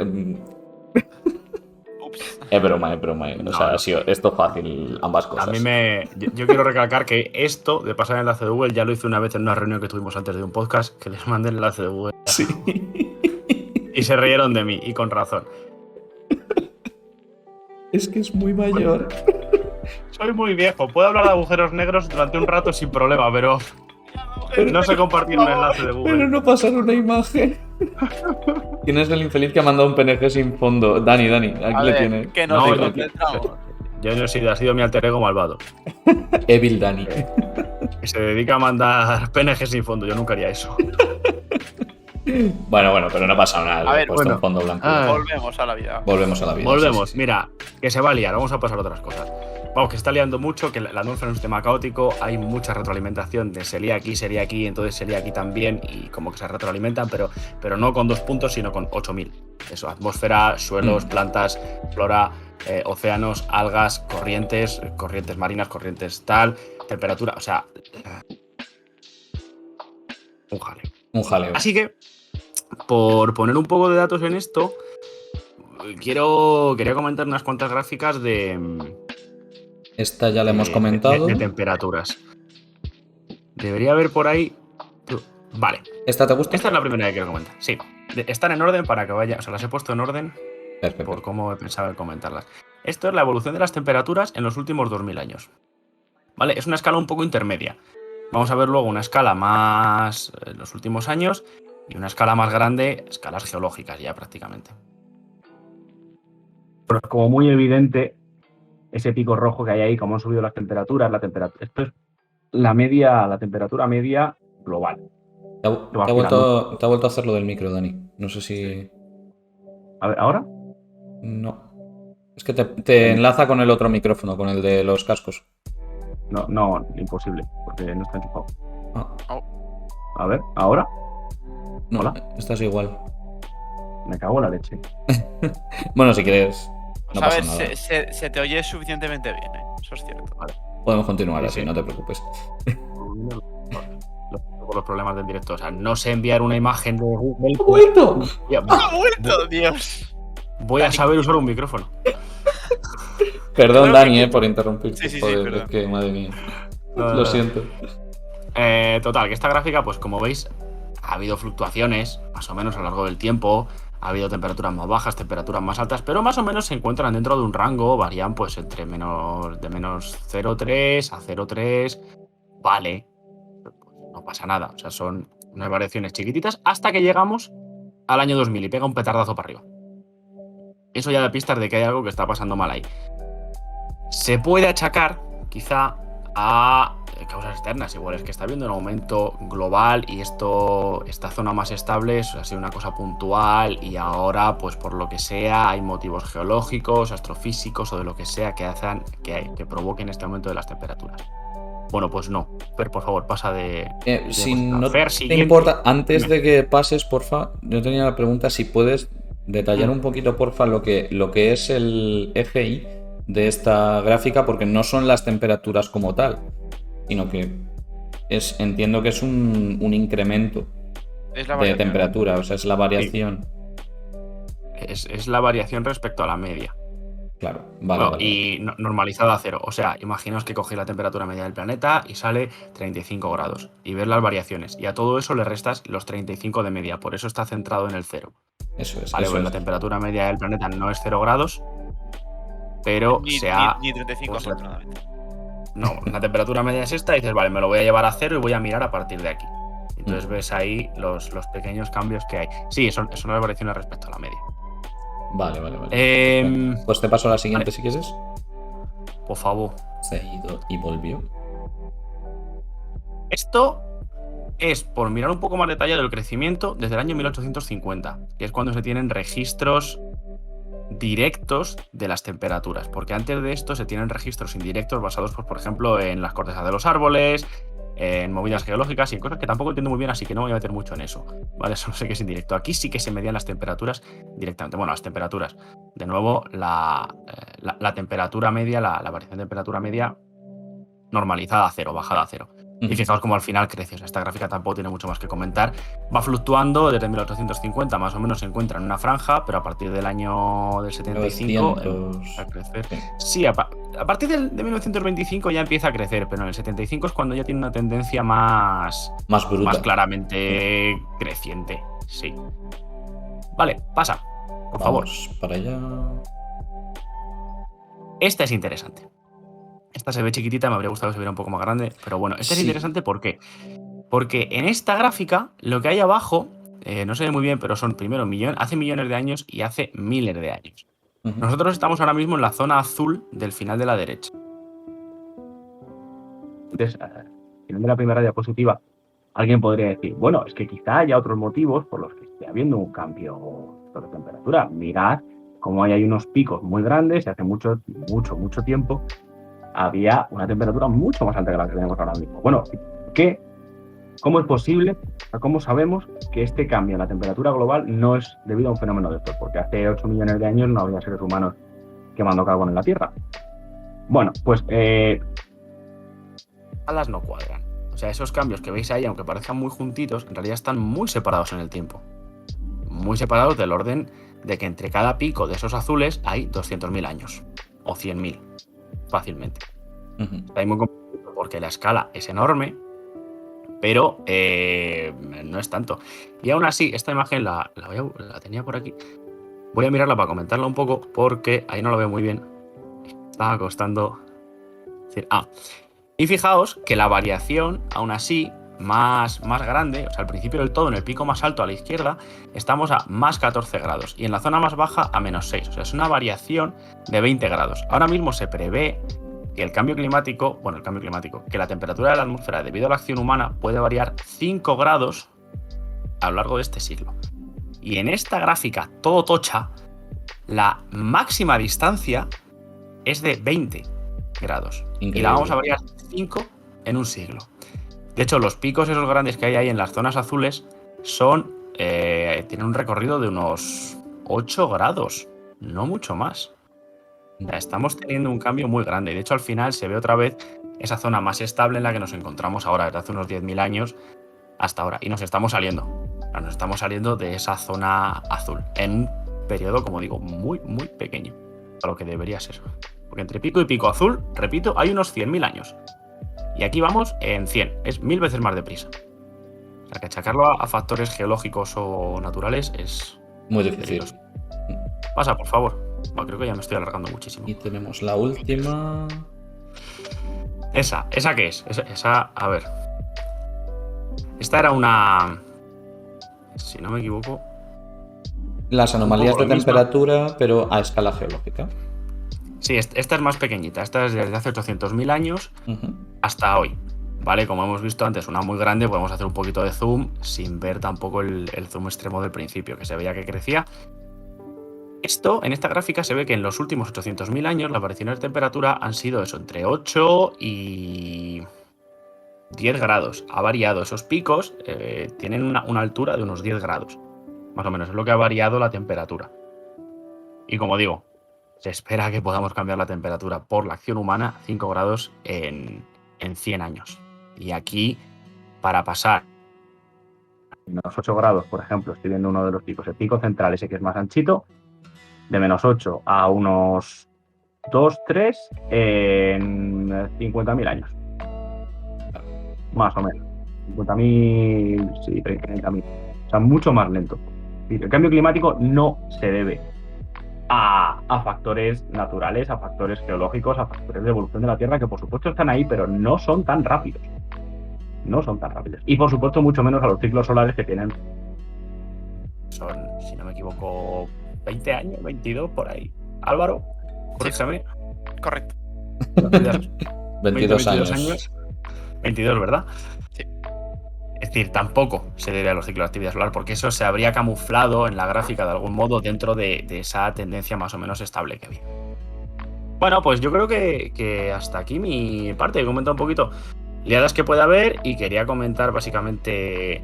Ups. Es broma. O sea, No. ha sido esto fácil, ambas cosas. A mí yo quiero recalcar que esto de pasar el enlace de Google ya lo hice una vez en una reunión que tuvimos antes de un podcast, que les mandé el enlace de Google. Sí. Y se rieron de mí, y con razón. Es que es muy mayor. Soy muy viejo, puedo hablar de agujeros negros durante un rato sin problema, pero no sé compartir un enlace de Pero Google. no pasar una imagen. ¿Quién es el infeliz que ha mandado un PNG sin fondo? Dani, aquí A le ver, tiene. que No, nos yo- concentramos. Yo no he sido, ha sido mi alter ego malvado. Evil Dani. Que se dedica a mandar PNG sin fondo, yo nunca haría eso. Bueno, pero no ha pasado nada. A Le he ver, puesto bueno. un fondo blanco. Volvemos a la vida. Volvemos a la vida. Volvemos, sí, sí. mira, que se va a liar, vamos a pasar a otras cosas. Vamos, que está liando mucho, que la atmósfera es un sistema caótico, hay mucha retroalimentación de se lía aquí, entonces se lía aquí también, y como que se retroalimentan, pero no con 2 puntos, sino con 8000. Eso, atmósfera, suelos, plantas, flora, océanos, algas, corrientes marinas, corrientes tal, temperatura, o sea, un jaleo. Un jaleo. Así que, por poner un poco de datos en esto, quería comentar unas cuantas gráficas Esta ya la hemos comentado. de temperaturas. Debería haber por ahí. Vale. ¿Esta te gusta? Esta es la primera que quiero comentar. Sí. Están en orden para que vaya. O sea, las he puesto en orden Perfecto. por cómo he pensado en comentarlas. Esto es la evolución de las temperaturas en los últimos 2000 años. ¿Vale? Es una escala un poco intermedia. Vamos a ver luego una escala más en los últimos años y una escala más grande, escalas geológicas ya prácticamente. Pero es como muy evidente ese pico rojo que hay ahí, cómo han subido las temperaturas, Esto es la temperatura media global. Te ha vuelto a hacer lo del micro, Dani. No sé si... A ver, ¿ahora? No. Es que te enlaza con el otro micrófono, con el de los cascos. No, imposible, porque no está enchufado. Ah. A ver, ¿ahora? No, Hola. estás igual. Me cago en la leche. Bueno, si quieres, no a pasa ver, nada. se te oye suficientemente bien, ¿eh? Eso es cierto. Vale. Podemos continuar Sí, así, sí. no te preocupes. Por los problemas del directo. O sea, no sé enviar una imagen de Google. ¡Ha vuelto! ¡Ha vuelto, Dios! Voy a saber usar un micrófono. Perdón, Creo Dani, que- por interrumpirte. Sí, Joder, perdón. es que, madre mía. No, Lo siento. Total, que esta gráfica, pues como veis, ha habido fluctuaciones, más o menos a lo largo del tiempo. Ha habido temperaturas más bajas, temperaturas más altas, pero más o menos se encuentran dentro de un rango, varían pues entre menos 0,3 a 0,3. Vale, pues no pasa nada, o sea, son unas variaciones chiquititas hasta que llegamos al año 2000 y pega un petardazo para arriba. Eso ya da pistas de que hay algo que está pasando mal ahí. Se puede achacar, quizá, a causas externas. Igual es que está habiendo un aumento global y esta zona más estable ha sido una cosa puntual y ahora, pues por lo que sea, hay motivos geológicos, astrofísicos o de lo que sea que provoquen este aumento de las temperaturas. Bueno, pues no. Fer, por favor, pasa de Si no Fer, te siguiente. importa, antes de que pases, porfa, yo tenía la pregunta si puedes detallar un poquito, porfa, lo que es el FI de esta gráfica, porque no son las temperaturas como tal, sino que entiendo que es un incremento Es la de variación. temperatura, o sea, es la variación. Es la variación respecto a la media. Claro, vale, Bueno, vale. y normalizada a cero. O sea, imaginaos que cogéis la temperatura media del planeta y sale 35 grados. Y ver las variaciones. Y a todo eso le restas los 35 de media. Por eso está centrado en el cero. Eso es. Vale, eso pues es. la temperatura media del planeta no es 0 grados. Pero Ni 35 pues, afortunadamente. No, la temperatura media es esta y dices, vale, me lo voy a llevar a cero y voy a mirar a partir de aquí. Entonces ves ahí los pequeños cambios que hay. Sí, son las variaciones respecto a la media. Vale. Pues te paso a la siguiente, vale. si quieres. Por favor. Se ha ido y volvió. Esto es por mirar un poco más detallado el crecimiento desde el año 1850, que es cuando se tienen registros directos de las temperaturas, porque antes de esto se tienen registros indirectos basados, pues, por ejemplo, en las cortezas de los árboles, en movidas geológicas y en cosas que tampoco entiendo muy bien, así que no me voy a meter mucho en eso, ¿vale? Solo sé que es indirecto. Aquí sí que se medían las temperaturas directamente. Bueno, las temperaturas. De nuevo, la temperatura media, la variación de temperatura media normalizada a cero, bajada a cero. Y fijaos cómo al final crece. O sea, esta gráfica tampoco tiene mucho más que comentar. Va fluctuando desde 1850, más o menos se encuentra en una franja, pero a partir del año del 75 empieza a crecer. Sí, a partir de 1925 ya empieza a crecer, pero en el 75 es cuando ya tiene una tendencia más bruta. Más claramente creciente. Sí. Vale, pasa. Por favor. Para allá. Esta es interesante. Esta se ve chiquitita, me habría gustado que se viera un poco más grande, pero bueno, esta es interesante ¿por qué? Porque en esta gráfica, lo que hay abajo, no se ve muy bien, pero son primero hace millones de años y hace miles de años. Nosotros estamos ahora mismo en la zona azul del final de la derecha. Entonces, al final de la primera diapositiva, alguien podría decir, bueno, es que quizá haya otros motivos por los que esté habiendo un cambio de temperatura. Mirad cómo hay unos picos muy grandes y hace mucho tiempo había una temperatura mucho más alta que la que tenemos ahora mismo. Bueno, ¿cómo es posible? ¿Cómo sabemos que este cambio en la temperatura global no es debido a un fenómeno de estos? Porque hace 8 millones de años no había seres humanos quemando carbón en la Tierra. Bueno, pues escalas no cuadran. O sea, esos cambios que veis ahí, aunque parezcan muy juntitos, en realidad están muy separados en el tiempo. Muy separados del orden de que entre cada pico de esos azules hay 200.000 años. O 100.000. Fácilmente. Está ahí muy complicado porque la escala es enorme, pero no es tanto. Y aún así, esta imagen la tenía por aquí. Voy a mirarla para comentarla un poco porque ahí no la veo muy bien. Estaba costando decir, y fijaos que la variación, aún así, más grande, o sea, al principio del todo, en el pico más alto a la izquierda, estamos a más 14 grados y en la zona más baja a menos 6. O sea, es una variación de 20 grados. Ahora mismo se prevé que el cambio climático, que la temperatura de la atmósfera debido a la acción humana puede variar 5 grados a lo largo de este siglo. Y en esta gráfica, todo tocha, la máxima distancia es de 20 grados. Increíble. Y la vamos a variar 5 en un siglo. De hecho, los picos esos grandes que hay ahí en las zonas azules tienen un recorrido de unos 8 grados, no mucho más. O sea, estamos teniendo un cambio muy grande. De hecho, al final se ve otra vez esa zona más estable en la que nos encontramos ahora, desde hace unos 10.000 años hasta ahora. Y nos estamos saliendo de esa zona azul en un periodo, como digo, muy, muy pequeño a lo que debería ser. Porque entre pico y pico azul, repito, hay unos 100.000 años. Y aquí vamos en 100. Es 1000 veces más deprisa. O sea, que achacarlo a factores geológicos o naturales es muy difícil. Pasa, por favor. Bueno, creo que ya me estoy alargando muchísimo. Y tenemos la última. ¿Esa qué es? Esa, a ver. Esta era una... Si no me equivoco... Las anomalías de temperatura, pero a escala geológica. Sí, esta es más pequeñita. Esta es desde hace 800.000 años hasta hoy. ¿Vale? Como hemos visto antes, una muy grande, podemos hacer un poquito de zoom sin ver tampoco el zoom extremo del principio, que se veía que crecía. Esto, en esta gráfica, se ve que en los últimos 800.000 años las variaciones de temperatura han sido eso, entre 8 y 10 grados. Ha variado. Esos picos tienen una altura de unos 10 grados. Más o menos, es lo que ha variado la temperatura. Y como digo, se espera que podamos cambiar la temperatura por la acción humana 5 grados en 100 años. Y aquí, para pasar... Menos 8 grados, por ejemplo, estoy viendo uno de los picos. El pico central, ese que es más anchito, de menos 8 a unos 2, 3 en 50.000 años. Más o menos. 50.000, sí, 30.000. O sea, mucho más lento. El cambio climático no se debe a factores naturales, a factores geológicos, a factores de evolución de la Tierra, que por supuesto están ahí, pero no son tan rápidos. No son tan rápidos. Y por supuesto mucho menos a los ciclos solares que tienen. Son, si no me equivoco, 20 años, 22 por ahí. Álvaro, corrígeme. Sí. Correcto. 22 años. 22, ¿verdad? Sí. Es decir, tampoco se debe a los ciclos de actividad solar, porque eso se habría camuflado en la gráfica de algún modo dentro de esa tendencia más o menos estable que había. Bueno, pues yo creo que hasta aquí mi parte. He comentado un poquito liadas que puede haber y quería comentar básicamente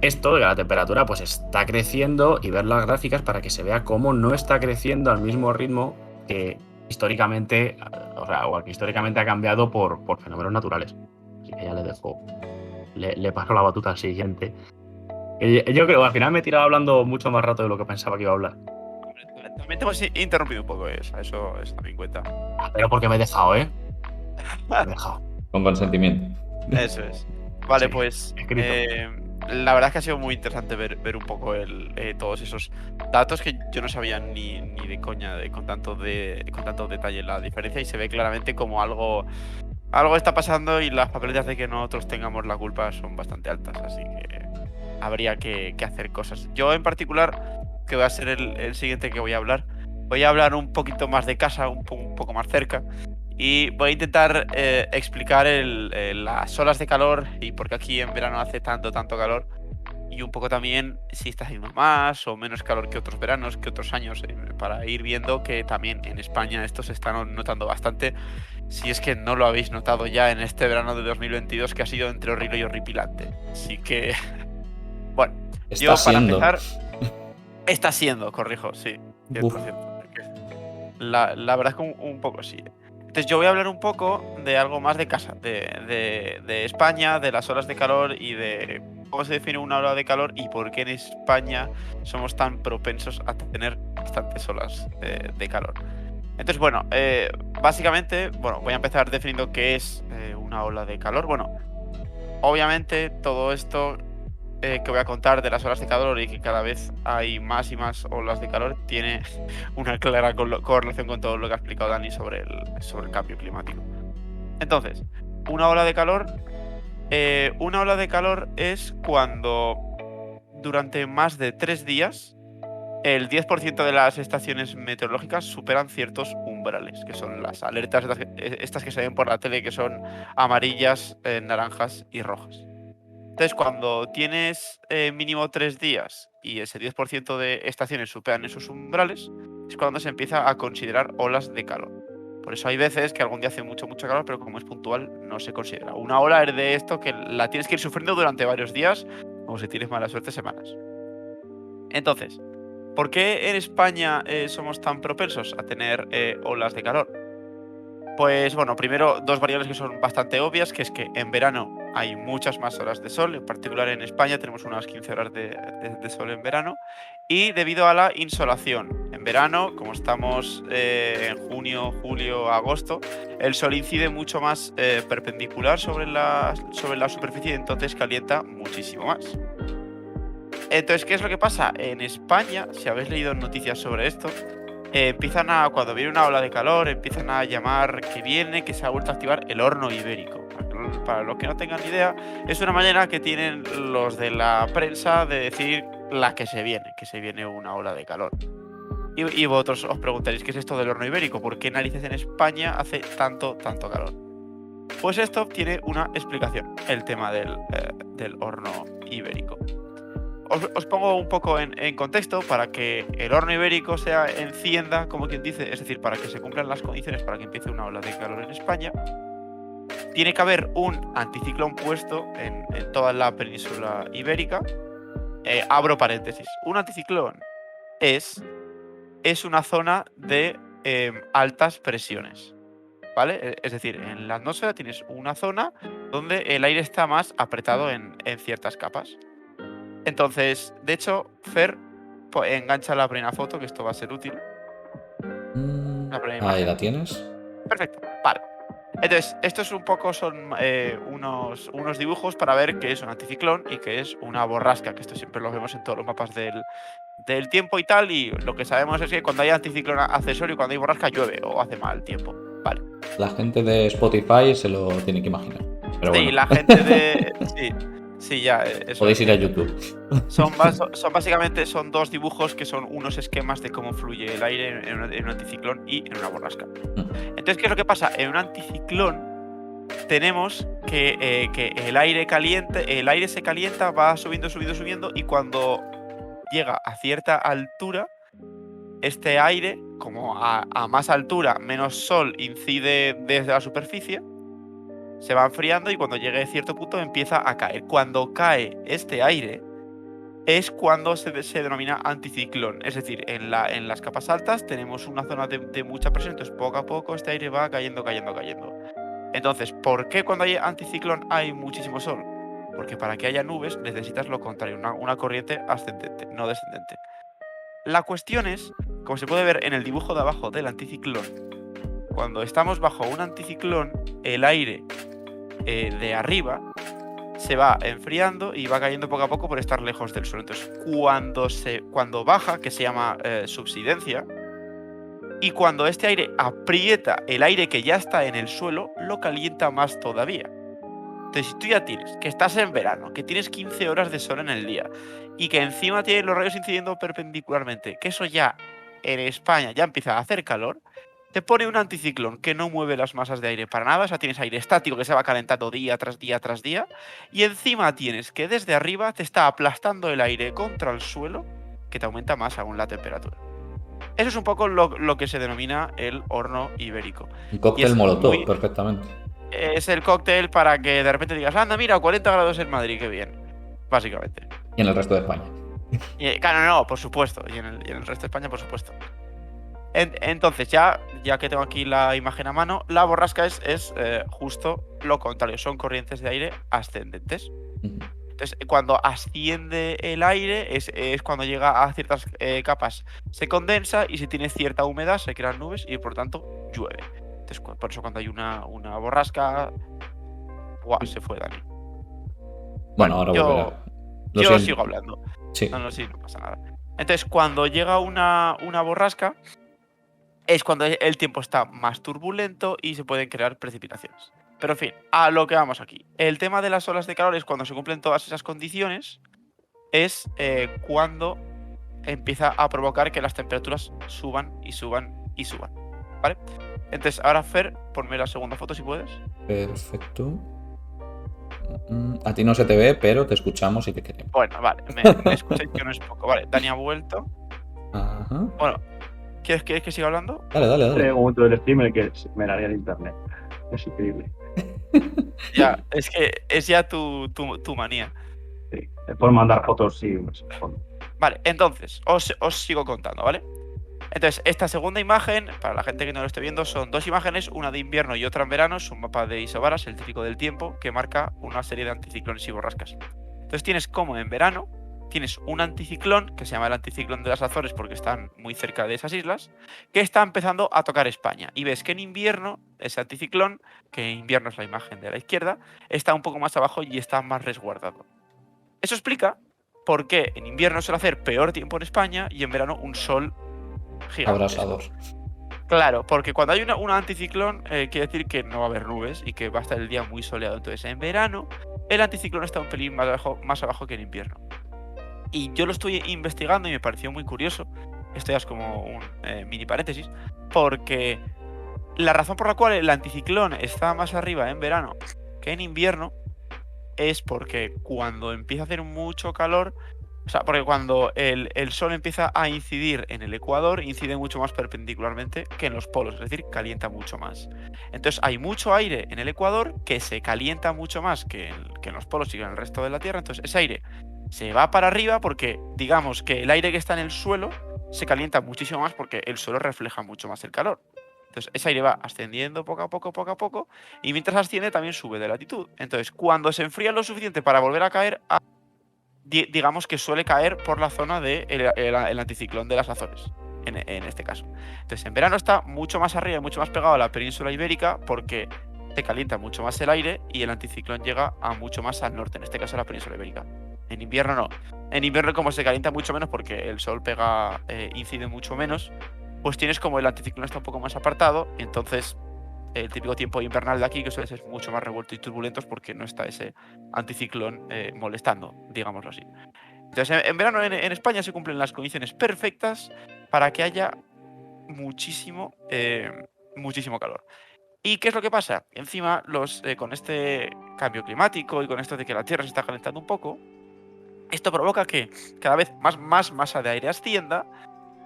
esto, de que la temperatura pues está creciendo y ver las gráficas para que se vea cómo no está creciendo al mismo ritmo que históricamente, o que históricamente ha cambiado por fenómenos naturales. Así que ya le dejo, le paso la batuta al siguiente. Yo creo que al final me he tirado hablando mucho más rato de lo que pensaba que iba a hablar. También te hemos interrumpido un poco, eso también cuenta. Pero porque me he dejado, Me he dejado. Con consentimiento. Eso es. Vale, Sí, pues escrito. la verdad es que ha sido muy interesante ver un poco todos esos datos que yo no sabía ni de coña con tanto detalle la diferencia, y se ve claramente como algo está pasando y las papeletas de que nosotros tengamos la culpa son bastante altas, así que habría que hacer cosas. Yo en particular, que voy a ser el siguiente que voy a hablar un poquito más de casa, un poco más cerca. Y voy a intentar explicar las olas de calor y por qué aquí en verano hace tanto calor. Y un poco también si está haciendo más o menos calor que otros veranos, que otros años. Para ir viendo que también en España esto se está notando bastante. Si es que no lo habéis notado ya en este verano de 2022, que ha sido entre horrible y horripilante. Así que... Bueno, para empezar... Está siendo, corrijo, sí. Cierto. La verdad es que un poco sí. Entonces yo voy a hablar un poco de algo más de casa, de España, de las olas de calor y de cómo se define una ola de calor y por qué en España somos tan propensos a tener bastantes olas de calor. Entonces, bueno, básicamente, voy a empezar definiendo qué es una ola de calor. Bueno, obviamente todo esto que voy a contar de las olas de calor y que cada vez hay más y más olas de calor tiene una clara correlación con todo lo que ha explicado Dani sobre el cambio climático. Entonces, una ola de calor es cuando durante más de 3 días el 10% de las estaciones meteorológicas superan ciertos umbrales, que son las alertas estas que se ven por la tele, que son amarillas, naranjas y rojas. Entonces, cuando tienes mínimo 3 días y ese 10% de estaciones superan esos umbrales, es cuando se empieza a considerar olas de calor. Por eso hay veces que algún día hace mucho calor, pero como es puntual, no se considera. Una ola es de esto que la tienes que ir sufriendo durante varios días, o si tienes mala suerte, semanas. Entonces, ¿por qué en España somos tan propensos a tener olas de calor? Pues bueno, primero 2 variables que son bastante obvias, que es que en verano hay muchas más horas de sol, en particular en España tenemos unas 15 horas de sol en verano, y debido a la insolación. En verano, como estamos en junio, julio, agosto, el sol incide mucho más perpendicular sobre la superficie y entonces calienta muchísimo más. Entonces, ¿qué es lo que pasa? En España, si habéis leído noticias sobre esto, cuando viene una ola de calor, empiezan a llamar que se ha vuelto a activar el horno ibérico. Para los que no tengan ni idea, es una manera que tienen los de la prensa de decir que se viene una ola de calor. Y vosotros os preguntaréis, ¿qué es esto del horno ibérico? ¿Por qué narices en España hace tanto calor? Pues esto tiene una explicación, el tema del horno ibérico. Os pongo un poco en contexto para que el horno ibérico se encienda, como quien dice, es decir, para que se cumplan las condiciones para que empiece una ola de calor en España. Tiene que haber un anticiclón puesto en toda la península ibérica. Abro paréntesis. Un anticiclón es una zona de altas presiones, ¿vale? Es decir, en la atmósfera tienes una zona donde el aire está más apretado en ciertas capas. Entonces, de hecho, Fer, engancha la primera foto, que esto va a ser útil. Ahí la tienes. Perfecto, vale. Entonces, estos un poco son unos dibujos para ver qué es un anticiclón y qué es una borrasca, que esto siempre lo vemos en todos los mapas del tiempo y tal, y lo que sabemos es que cuando hay anticiclón accesorio y cuando hay borrasca llueve o hace mal tiempo. Vale. La gente de Spotify se lo tiene que imaginar. Pero sí, bueno. La gente de... Sí, ya. Eso podéis ir a YouTube. Son básicamente 2 dibujos que son unos esquemas de cómo fluye el aire en un anticiclón y en una borrasca. Entonces, ¿qué es lo que pasa? En un anticiclón tenemos que el aire se calienta, va subiendo, y cuando llega a cierta altura, este aire, como a más altura, menos sol incide desde la superficie, se va enfriando y cuando llegue a cierto punto empieza a caer. Cuando cae este aire es cuando se denomina anticiclón. Es decir, en las capas altas tenemos una zona de mucha presión, entonces poco a poco este aire va cayendo. Entonces, ¿por qué cuando hay anticiclón hay muchísimo sol? Porque para que haya nubes necesitas lo contrario, una corriente ascendente, no descendente. La cuestión es, como se puede ver en el dibujo de abajo del anticiclón, cuando estamos bajo un anticiclón, el aire de arriba se va enfriando y va cayendo poco a poco por estar lejos del suelo. Entonces, cuando baja, que se llama subsidencia, y cuando este aire aprieta el aire que ya está en el suelo, lo calienta más todavía. Entonces, si tú ya tienes que estás en verano, que tienes 15 horas de sol en el día y que encima tienes los rayos incidiendo perpendicularmente, que eso ya en España ya empieza a hacer calor, te pone un anticiclón que no mueve las masas de aire para nada, o sea, tienes aire estático que se va calentando día tras día tras día, y encima tienes que desde arriba te está aplastando el aire contra el suelo, que te aumenta más aún la temperatura. Eso es un poco lo que se denomina el horno ibérico. Un cóctel molotov, perfectamente. Es el cóctel para que de repente digas, anda, mira, 40 grados en Madrid, qué bien, básicamente. Y en el resto de España. Claro, no, por supuesto, y en el resto de España, por supuesto. Entonces, ya que tengo aquí la imagen a mano, la borrasca es justo lo contrario, son corrientes de aire ascendentes. Entonces, cuando asciende el aire es cuando llega a ciertas capas, se condensa y si tiene cierta humedad se crean nubes y por tanto llueve. Entonces, por eso cuando hay una borrasca... ¡Guau! Se fue Dani. Bueno, ahora volverá. Lo Yo siento. sigo hablando. Sí. No, sí, no pasa nada. Entonces, cuando llega una borrasca, es cuando el tiempo está más turbulento y se pueden crear precipitaciones. Pero en fin, a lo que vamos aquí. El tema de las olas de calor es cuando se cumplen todas esas condiciones, es cuando empieza a provocar que las temperaturas suban y suban y suban. ¿Vale? Entonces, ahora Fer, ponme la segunda foto si puedes. Perfecto. A ti no se te ve, pero te escuchamos y te queremos. Bueno, vale, me escucháis que no es poco. Vale, Dani ha vuelto. Ajá. Bueno, ¿quieres que siga hablando? Dale. Hay un momento del stream en el que me daría el internet. Es increíble. Ya, es que es ya tu manía. Sí. Por mandar fotos, sí. Vale, entonces, os sigo contando, ¿vale? Entonces, esta segunda imagen, para la gente que no lo esté viendo, son dos imágenes, una de invierno y otra en verano. Es un mapa de isobaras, el típico del tiempo, que marca una serie de anticiclones y borrascas. Entonces tienes como en verano, tienes un anticiclón, que se llama el anticiclón de las Azores porque están muy cerca de esas islas, que está empezando a tocar España. Y ves que en invierno, ese anticiclón, que invierno es la imagen de la izquierda, está un poco más abajo y está más resguardado. Eso explica por qué en invierno suele hacer peor tiempo en España y en verano un sol gigante. Abrasador. Claro, porque cuando hay un anticiclón quiere decir que no va a haber nubes y que va a estar el día muy soleado. Entonces, en verano, el anticiclón está un pelín más abajo que en invierno. Y yo lo estoy investigando y me pareció muy curioso. Esto ya es como un mini paréntesis. Porque la razón por la cual el anticiclón está más arriba en verano que en invierno es porque cuando empieza a hacer mucho calor, o sea, porque cuando el sol empieza a incidir en el ecuador, incide mucho más perpendicularmente que en los polos, es decir, calienta mucho más. Entonces hay mucho aire en el ecuador que se calienta mucho más que en los polos y en el resto de la Tierra. Entonces ese aire se va para arriba porque, digamos, que el aire que está en el suelo se calienta muchísimo más porque el suelo refleja mucho más el calor. Entonces ese aire va ascendiendo poco a poco, y mientras asciende también sube de latitud. Entonces cuando se enfría lo suficiente para volver a caer, digamos que suele caer por la zona del el anticiclón de las Azores, en este caso. Entonces en verano está mucho más arriba y mucho más pegado a la península ibérica porque se calienta mucho más el aire y el anticiclón llega a mucho más al norte, en este caso a la península ibérica. En invierno no. En invierno, como se calienta mucho menos porque el sol pega, incide mucho menos, pues tienes como el anticiclón está un poco más apartado y entonces el típico tiempo invernal de aquí que suele ser mucho más revuelto y turbulento porque no está ese anticiclón molestando, digámoslo así. Entonces en verano en España se cumplen las condiciones perfectas para que haya muchísimo calor. ¿Y qué es lo que pasa? Encima, con este cambio climático y con esto de que la Tierra se está calentando un poco, esto provoca que cada vez más masa de aire ascienda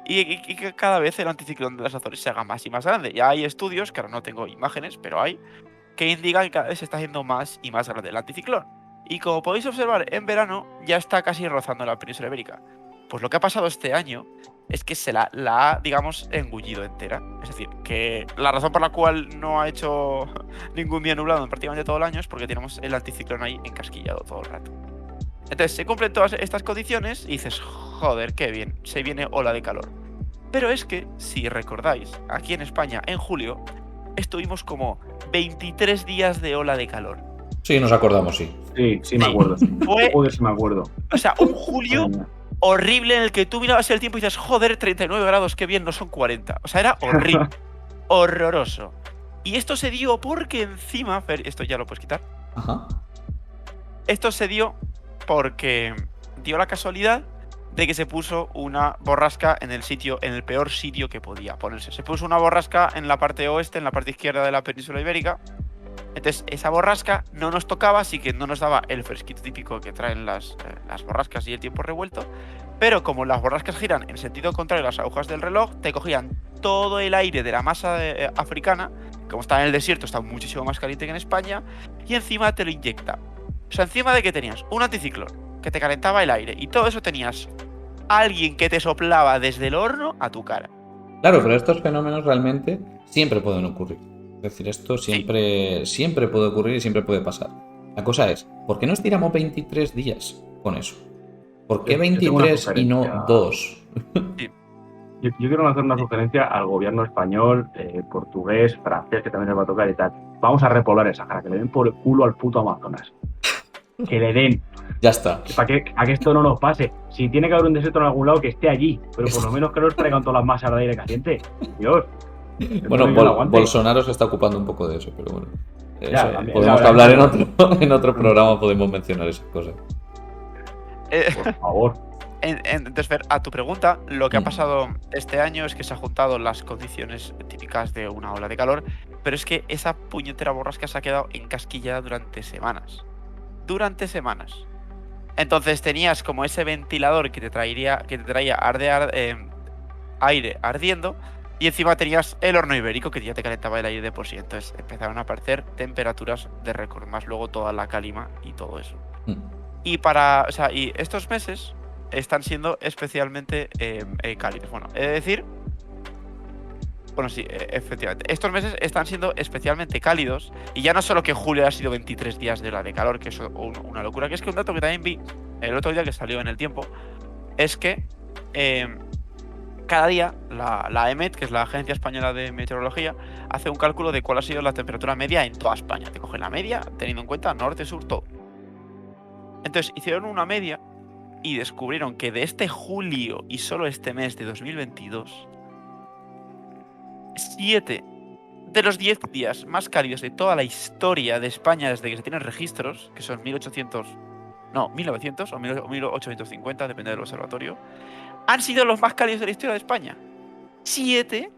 y que cada vez el anticiclón de las Azores se haga más y más grande. Ya hay estudios, que ahora no tengo imágenes, pero hay, que indican que cada vez se está haciendo más y más grande el anticiclón. Y como podéis observar, en verano ya está casi rozando la península ibérica. Pues lo que ha pasado este año es que se la ha, digamos, engullido entera. Es decir, que la razón por la cual no ha hecho ningún día nublado en prácticamente todo el año es porque tenemos el anticiclón ahí encasquillado todo el rato. Entonces se cumplen todas estas condiciones y dices, joder, qué bien, se viene ola de calor. Pero es que, si recordáis, aquí en España, en julio, estuvimos como 23 días de ola de calor. Sí, nos acordamos, sí. Sí, me acuerdo. Fue, Sí me acuerdo. o sea, un julio horrible en el que tú mirabas el tiempo y dices, joder, 39 grados, qué bien, no son 40. O sea, era horrible, horroroso. Y esto se dio porque encima, Fer, esto ya lo puedes quitar. Ajá. Esto se dio porque dio la casualidad de que se puso una borrasca en el peor sitio que podía ponerse. Se puso una borrasca en la parte oeste, en la parte izquierda de la península ibérica. Entonces esa borrasca no nos tocaba, así que no nos daba el fresquito típico que traen las borrascas y el tiempo revuelto. Pero como las borrascas giran en sentido contrario a las agujas del reloj, te cogían todo el aire de la masa africana, como está en el desierto, está muchísimo más caliente que en España, y encima te lo inyecta. O sea, encima de que tenías un anticiclón que te calentaba el aire y todo eso tenías alguien que te soplaba desde el horno a tu cara. Claro, pero estos fenómenos realmente siempre pueden ocurrir. Es decir, esto siempre puede ocurrir y siempre puede pasar. La cosa es, ¿por qué no estiramos 23 días con eso? ¿Por qué Yo tengo una 23 y no sugerencia. 2? Yo quiero hacer una sugerencia al gobierno español, portugués, francés, que también les va a tocar y tal. Vamos a repoblar el Sahara, que le den por el culo al puto Amazonas. Que le den. Ya está. Para que esto no nos pase. Si tiene que haber un desierto en algún lado, que esté allí. Pero por lo menos que nos traigan todas las masas de aire caliente. Dios. Bueno, Esto no aguante. Bolsonaro se está ocupando un poco de eso, pero bueno. Ya, Eso, también, podemos la hablar verdad. en otro programa, podemos mencionar esas cosas. Por favor. Entonces, Fer, a tu pregunta, lo que ha pasado este año es que se han juntado las condiciones típicas de una ola de calor, pero es que esa puñetera borrasca se ha quedado encasquillada durante semanas. Entonces tenías como ese ventilador que te traía aire ardiendo, y encima tenías el horno ibérico que ya te calentaba el aire de por sí. Entonces empezaron a aparecer temperaturas de récord, más luego toda la calima y todo eso. Y y estos meses están siendo especialmente cálidos. Bueno, sí, efectivamente. Estos meses están siendo especialmente cálidos. Y ya no solo que julio ha sido 23 días de ola de calor, que es una locura, que es que un dato que también vi el otro día que salió en El Tiempo, es que cada día la EMET, que es la Agencia Española de Meteorología, hace un cálculo de cuál ha sido la temperatura media en toda España. Te cogen la media teniendo en cuenta norte, sur, todo. Entonces hicieron una media y descubrieron que de este julio y solo este mes de 2022, 7 de los 10 días más cálidos de toda la historia de España desde que se tienen registros, que son 1900 o 1850, depende del observatorio, han sido los más cálidos de la historia de España. 7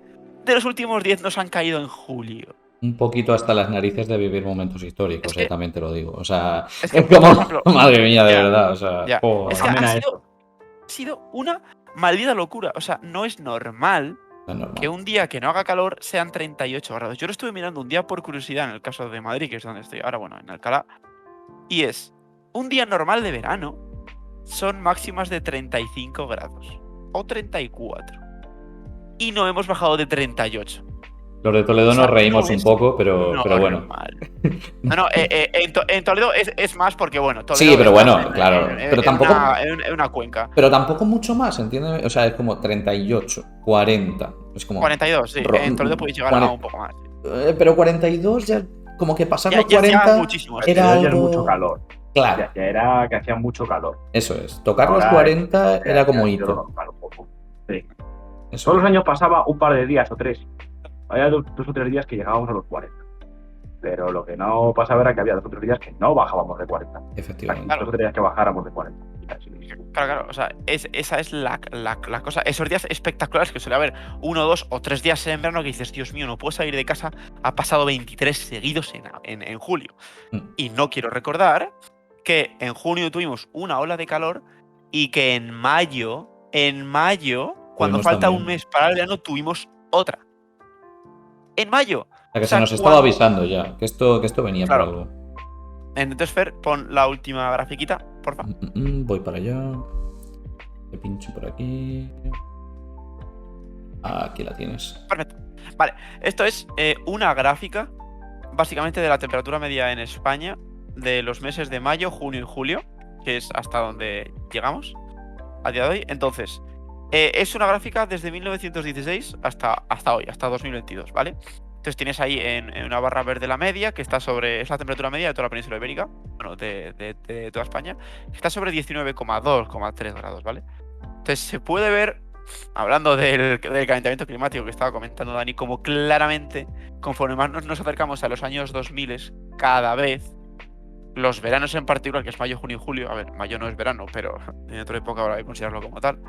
de los últimos 10 nos han caído en julio. Un poquito hasta las narices de vivir momentos históricos, también te lo digo. O sea, es que, como, por ejemplo, madre mía, de ya, verdad. O sea, ya. joder. Es que ha sido una maldita locura. O sea, no es normal que un día que no haga calor sean 38 grados. Yo lo estuve mirando un día por curiosidad en el caso de Madrid, que es donde estoy ahora, bueno, en Alcalá. Y es, un día normal de verano son máximas de 35 grados. O 34. Y no hemos bajado de 38. Los de Toledo nos reímos un poco, pero bueno. No, en Toledo es más porque, bueno, Toledo sí, pero bueno, claro. Pero tampoco. Es una cuenca. Pero tampoco mucho más, ¿entiendes? O sea, es como 38, 40. Es como. 42, sí. En Toledo podéis llegar a un poco más. Pero 42 ya. Como que pasar los ya 40. Muchísimo. Era algo... algo... mucho calor. Claro. Ya era que hacía mucho calor. Eso es. Tocar ahora, los 40 era como hito. Sí. Todos los años pasaba un par de días o 3. Había 2 o 3 días que llegábamos a los 40. Pero lo que no pasaba era que había 2 o 3 días que no bajábamos de 40. Efectivamente. 2 o 3 días que bajáramos de 40. Claro. O sea, esa es la cosa. Esos días espectaculares que suele haber 1, 2 o 3 días en verano que dices, Dios mío, no puedo salir de casa. Ha pasado 23 seguidos en julio. Y no quiero recordar que en junio tuvimos una ola de calor y que en mayo, cuando falta un mes para el verano, tuvimos otra. En mayo. O sea, que se nos estaba avisando ya, que esto venía por algo. Entonces, Fer, pon la última grafiquita, porfa. Voy para allá. Te pincho por aquí. Aquí la tienes. Perfecto. Vale, esto es una gráfica, básicamente, de la temperatura media en España de los meses de mayo, junio y julio, que es hasta donde llegamos a día de hoy. Entonces, es una gráfica desde 1916 hasta hoy, hasta 2022, ¿vale? Entonces tienes ahí en una barra verde la media, que está es la temperatura media de toda la península ibérica, bueno, de toda España, que está sobre 19,2,3 grados, ¿vale? Entonces se puede ver, hablando del calentamiento climático que estaba comentando Dani, como claramente, conforme más nos acercamos a los años 2000, cada vez los veranos en particular, que es mayo, junio y julio, a ver, mayo no es verano, pero en otra época habrá que considerarlo como tal,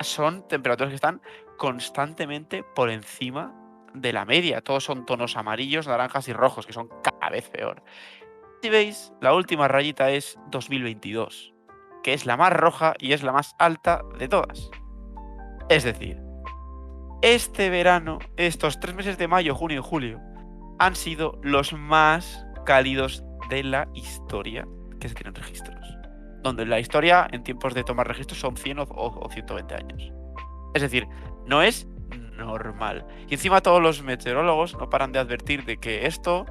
son temperaturas que están constantemente por encima de la media. Todos son tonos amarillos, naranjas y rojos, que son cada vez peor. Si veis, la última rayita es 2022, que es la más roja y es la más alta de todas. Es decir, este verano, estos 3 meses de mayo, junio y julio, han sido los más cálidos de la historia que se tienen registros. Donde en la historia, en tiempos de tomar registros, son 100 o 120 años. Es decir, no es normal. Y encima todos los meteorólogos no paran de advertir de que esto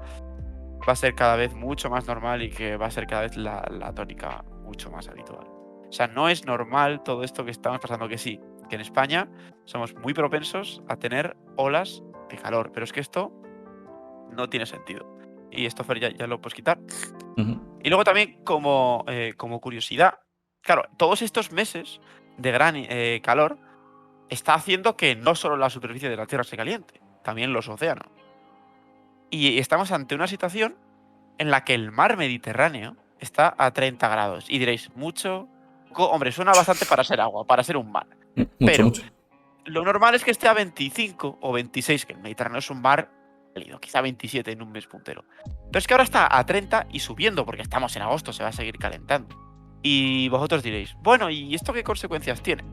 va a ser cada vez mucho más normal y que va a ser cada vez la tónica mucho más habitual. O sea, no es normal todo esto que estamos pasando, que sí, que en España somos muy propensos a tener olas de calor, pero es que esto no tiene sentido. Y esto, Fer, ya lo puedes quitar. Y luego también, como curiosidad, claro, todos estos meses de gran calor está haciendo que no solo la superficie de la Tierra se caliente, también los océanos. Y estamos ante una situación en la que el mar Mediterráneo está a 30 grados. Y diréis, mucho. Hombre, suena bastante para ser agua, para ser un mar. Pero Mucho. lo normal es que esté a 25 o 26, que el Mediterráneo es un mar cálido, quizá 27 en un mes puntero. Pero es que ahora está a 30 y subiendo, porque estamos en agosto, se va a seguir calentando. Y vosotros diréis, bueno, ¿y esto qué consecuencias tiene?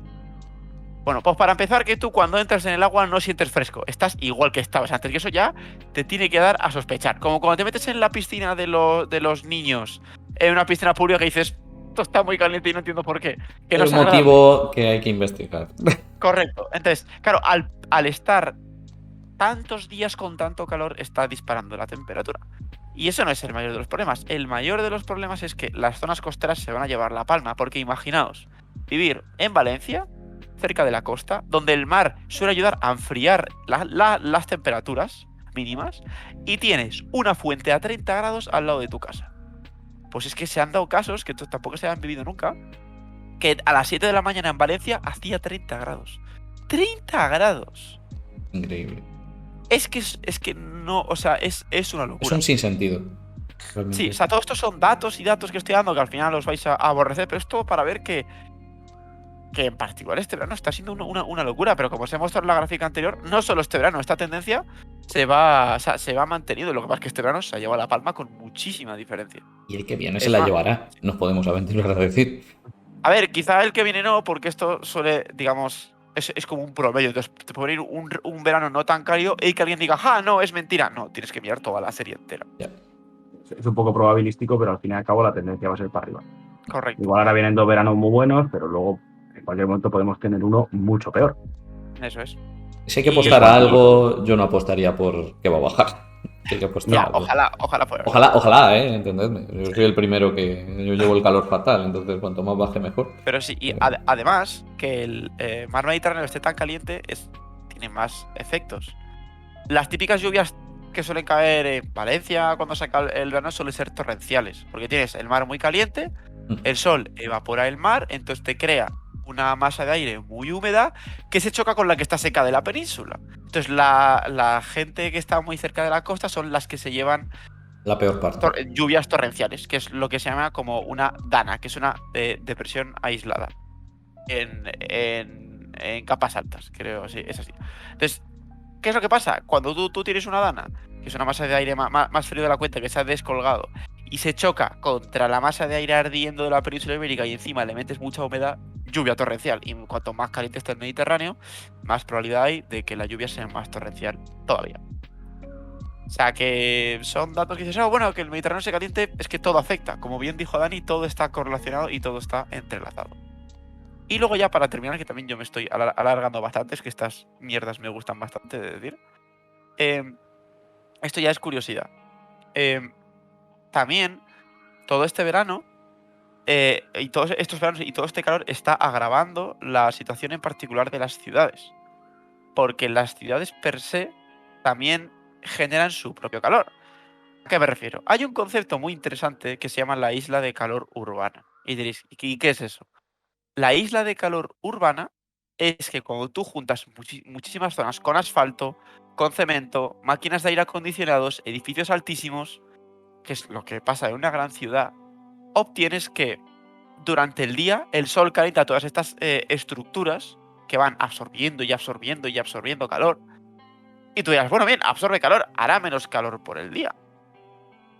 Bueno, pues para empezar, que tú cuando entras en el agua no sientes fresco, estás igual que estabas antes, que eso ya te tiene que dar a sospechar. Como cuando te metes en la piscina de los niños, en una piscina pública que dices, esto está muy caliente y no entiendo por qué. Que no El es agradable. motivo que hay que investigar. Correcto. Entonces, claro, al estar tantos días con tanto calor, está disparando la temperatura. Y eso no es el mayor de los problemas. El mayor de los problemas es que las zonas costeras se van a llevar la palma, porque imaginaos vivir en Valencia, cerca de la costa, donde el mar suele ayudar a enfriar las temperaturas mínimas, y tienes una fuente a 30 grados al lado de tu casa. Pues es que se han dado casos, que tampoco se han vivido nunca, que a las 7 de la mañana en Valencia hacía 30 grados. ¡30 grados! Increíble. Es que no, o sea, es una locura. Es un sinsentido. Realmente. Sí, o sea, todo esto son datos y datos que estoy dando que al final os vais a aborrecer, pero es todo para ver que en particular este verano está siendo una locura, pero como os he mostrado en la gráfica anterior, no solo este verano, esta tendencia se va manteniendo. Lo que pasa es que este verano se ha llevado la palma con muchísima diferencia. Y el que viene se la llevará, nos podemos aventurar a decir. A ver, quizá el que viene no, porque esto suele, digamos, es como un promedio. Entonces, te puede ir un verano no tan cálido y que alguien diga, ¡ah, no, es mentira! No, tienes que mirar toda la serie entera. Ya. Es un poco probabilístico, pero al fin y al cabo la tendencia va a ser para arriba. Correcto. Igual ahora vienen 2 veranos muy buenos, pero luego en cualquier momento podemos tener uno mucho peor. Eso es. Si hay que apostar a algo, yo no apostaría por que va a bajar. Si hay que apostar a Ya, algo. ojalá fuera. Ojalá, entendedme. Yo soy el primero que yo llevo el calor fatal, entonces cuanto más baje mejor. Pero sí, y además que el mar Mediterráneo esté tan caliente tiene más efectos. Las típicas lluvias que suelen caer en Valencia cuando se acaba el verano suelen ser torrenciales, porque tienes el mar muy caliente, el sol evapora el mar, entonces te crea una masa de aire muy húmeda que se choca con la que está seca de la península. Entonces la gente que está muy cerca de la costa son las que se llevan La peor parte. lluvias torrenciales, que es lo que se llama como una dana, que es una depresión aislada en capas altas, creo, sí, es así. Entonces, ¿qué es lo que pasa? Cuando tú tienes una dana, que es una masa de aire más frío de la cuenta, que se ha descolgado, y se choca contra la masa de aire ardiendo de la península ibérica y encima le metes mucha humedad, lluvia torrencial. Y cuanto más caliente está el Mediterráneo, más probabilidad hay de que la lluvia sea más torrencial todavía. O sea, que son datos que dices, bueno, que el Mediterráneo se caliente, es que todo afecta. Como bien dijo Dani, todo está correlacionado y todo está entrelazado. Y luego ya para terminar, que también yo me estoy alargando bastante, es que estas mierdas me gustan bastante de decir. Esto ya es curiosidad. También, todo este verano, y todos estos veranos y todo este calor está agravando la situación en particular de las ciudades. Porque las ciudades per se también generan su propio calor. ¿A qué me refiero? Hay un concepto muy interesante que se llama la isla de calor urbana. Y diréis, ¿y qué es eso? La isla de calor urbana es que cuando tú juntas muchísimas zonas con asfalto, con cemento, máquinas de aire acondicionados, edificios altísimos, que es lo que pasa en una gran ciudad, obtienes que durante el día el sol calienta todas estas estructuras que van absorbiendo y absorbiendo y absorbiendo calor. Y tú dirás, bueno, bien, absorbe calor, hará menos calor por el día.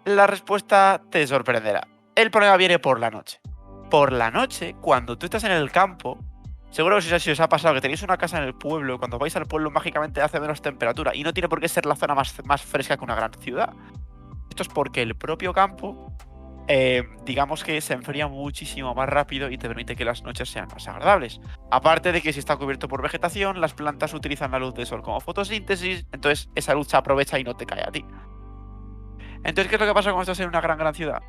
La respuesta te sorprenderá. El problema viene por la noche. Por la noche, cuando tú estás en el campo, seguro que si os ha pasado que tenéis una casa en el pueblo y cuando vais al pueblo mágicamente hace menos temperatura y no tiene por qué ser la zona más fresca que una gran ciudad. Esto es porque el propio campo digamos que se enfría muchísimo más rápido y te permite que las noches sean más agradables. Aparte de que si está cubierto por vegetación, las plantas utilizan la luz del sol como fotosíntesis, entonces esa luz se aprovecha y no te cae a ti. Entonces, ¿qué es lo que pasa cuando estás en una gran ciudad?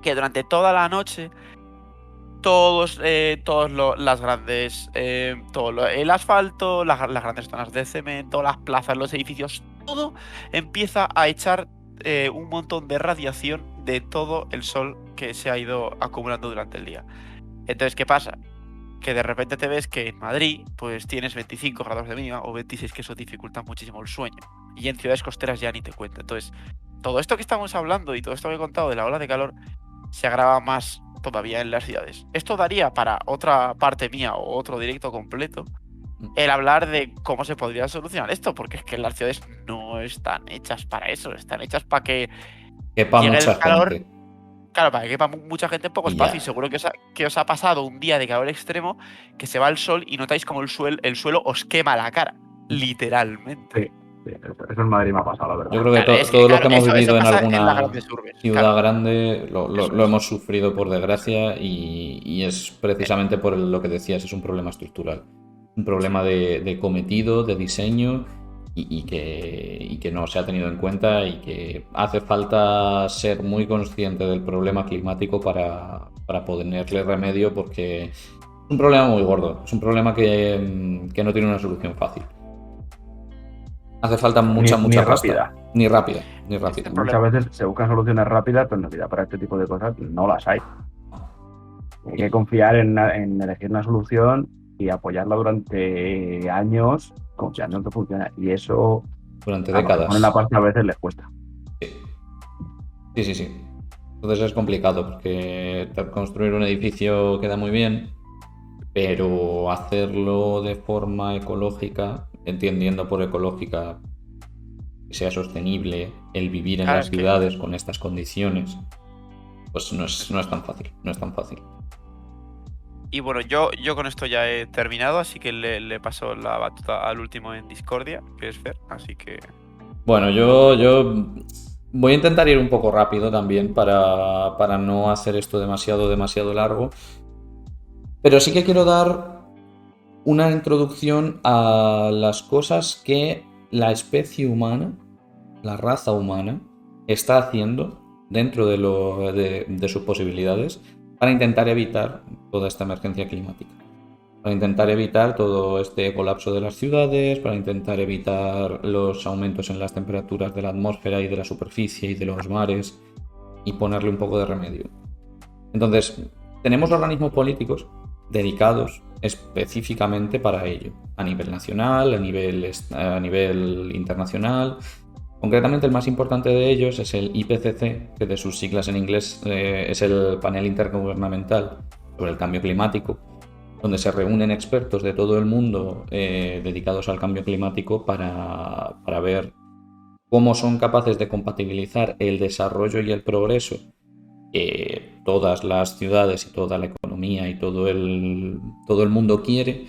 Que durante toda la noche las grandes, el asfalto, las grandes zonas de cemento, las plazas, los edificios, todo empieza a echar un montón de radiación de todo el sol que se ha ido acumulando durante el día. Entonces, ¿qué pasa? Que de repente te ves que en Madrid pues tienes 25 grados de mínima o 26, que eso dificulta muchísimo el sueño. Y en ciudades costeras ya ni te cuento. Entonces, todo esto que estamos hablando y todo esto que he contado de la ola de calor se agrava más todavía en las ciudades. Esto daría para otra parte mía o otro directo completo el hablar de cómo se podría solucionar esto, porque es que las ciudades no están hechas para eso, están hechas para que Quepa llegue mucha el calor. gente. Claro, para que quepa mucha gente en poco Y espacio. ya. Y seguro que os ha pasado un día de calor extremo que se va el sol y notáis como el suelo os quema la cara. Literalmente. Sí, eso en Madrid me ha pasado, la verdad. Yo creo que Claro, es que, todos los claro, que hemos eso vivido en pasa en alguna las grandes urbes. ciudad Claro. grande lo Eso es. hemos sufrido por desgracia y es precisamente por lo que decías, es un problema estructural. Un problema de cometido, de diseño y que no se ha tenido en cuenta y que hace falta ser muy consciente del problema climático para ponerle remedio, porque es un problema muy gordo, es un problema que no tiene una solución fácil. Hace falta mucha Ni pasta. rápida. Ni rápida. Muchas veces se buscan soluciones rápidas, pero en realidad para este tipo de cosas no las hay. Hay que confiar en elegir una solución y apoyarla durante años, confiando en que funciona. Y eso Durante a los que décadas. ponen la pasta a veces les cuesta. Sí. Entonces es complicado porque construir un edificio queda muy bien, pero hacerlo de forma ecológica, entendiendo por ecológica que sea sostenible el vivir en Claro, las es que- ciudades con estas condiciones, pues no es tan fácil. Y bueno, yo con esto ya he terminado, así que le paso la batuta al último en Discordia, que es Fer, así que... Bueno, yo voy a intentar ir un poco rápido también para no hacer esto demasiado largo. Pero sí que quiero dar una introducción a las cosas que la especie humana, la raza humana, está haciendo dentro de sus posibilidades para intentar evitar toda esta emergencia climática. Para intentar evitar todo este colapso de las ciudades, para intentar evitar los aumentos en las temperaturas de la atmósfera y de la superficie y de los mares y ponerle un poco de remedio. Entonces, tenemos organismos políticos dedicados específicamente para ello, a nivel nacional, a nivel internacional. Concretamente, el más importante de ellos es el IPCC, que de sus siglas en inglés es el Panel Intergubernamental sobre el Cambio Climático, donde se reúnen expertos de todo el mundo dedicados al cambio climático para ver cómo son capaces de compatibilizar el desarrollo y el progreso que todas las ciudades y toda la economía y todo el mundo quiere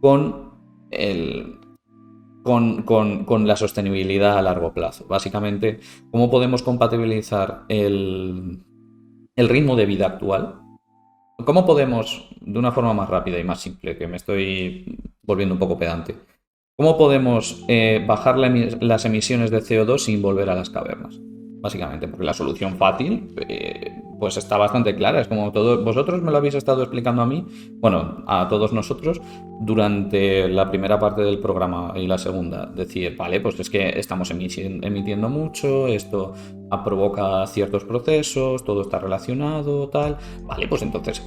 con la sostenibilidad a largo plazo. Básicamente, cómo podemos compatibilizar el ritmo de vida actual. ¿Cómo podemos, de una forma más rápida y más simple, que me estoy volviendo un poco pedante, cómo podemos bajar las emisiones de CO2 sin volver a las cavernas? Básicamente, porque la solución fácil pues está bastante clara. Es como vosotros me lo habéis estado explicando a mí, bueno, a todos nosotros, durante la primera parte del programa y la segunda. Decir, vale, pues es que estamos emitiendo mucho, esto provoca ciertos procesos, todo está relacionado, tal. Vale, pues entonces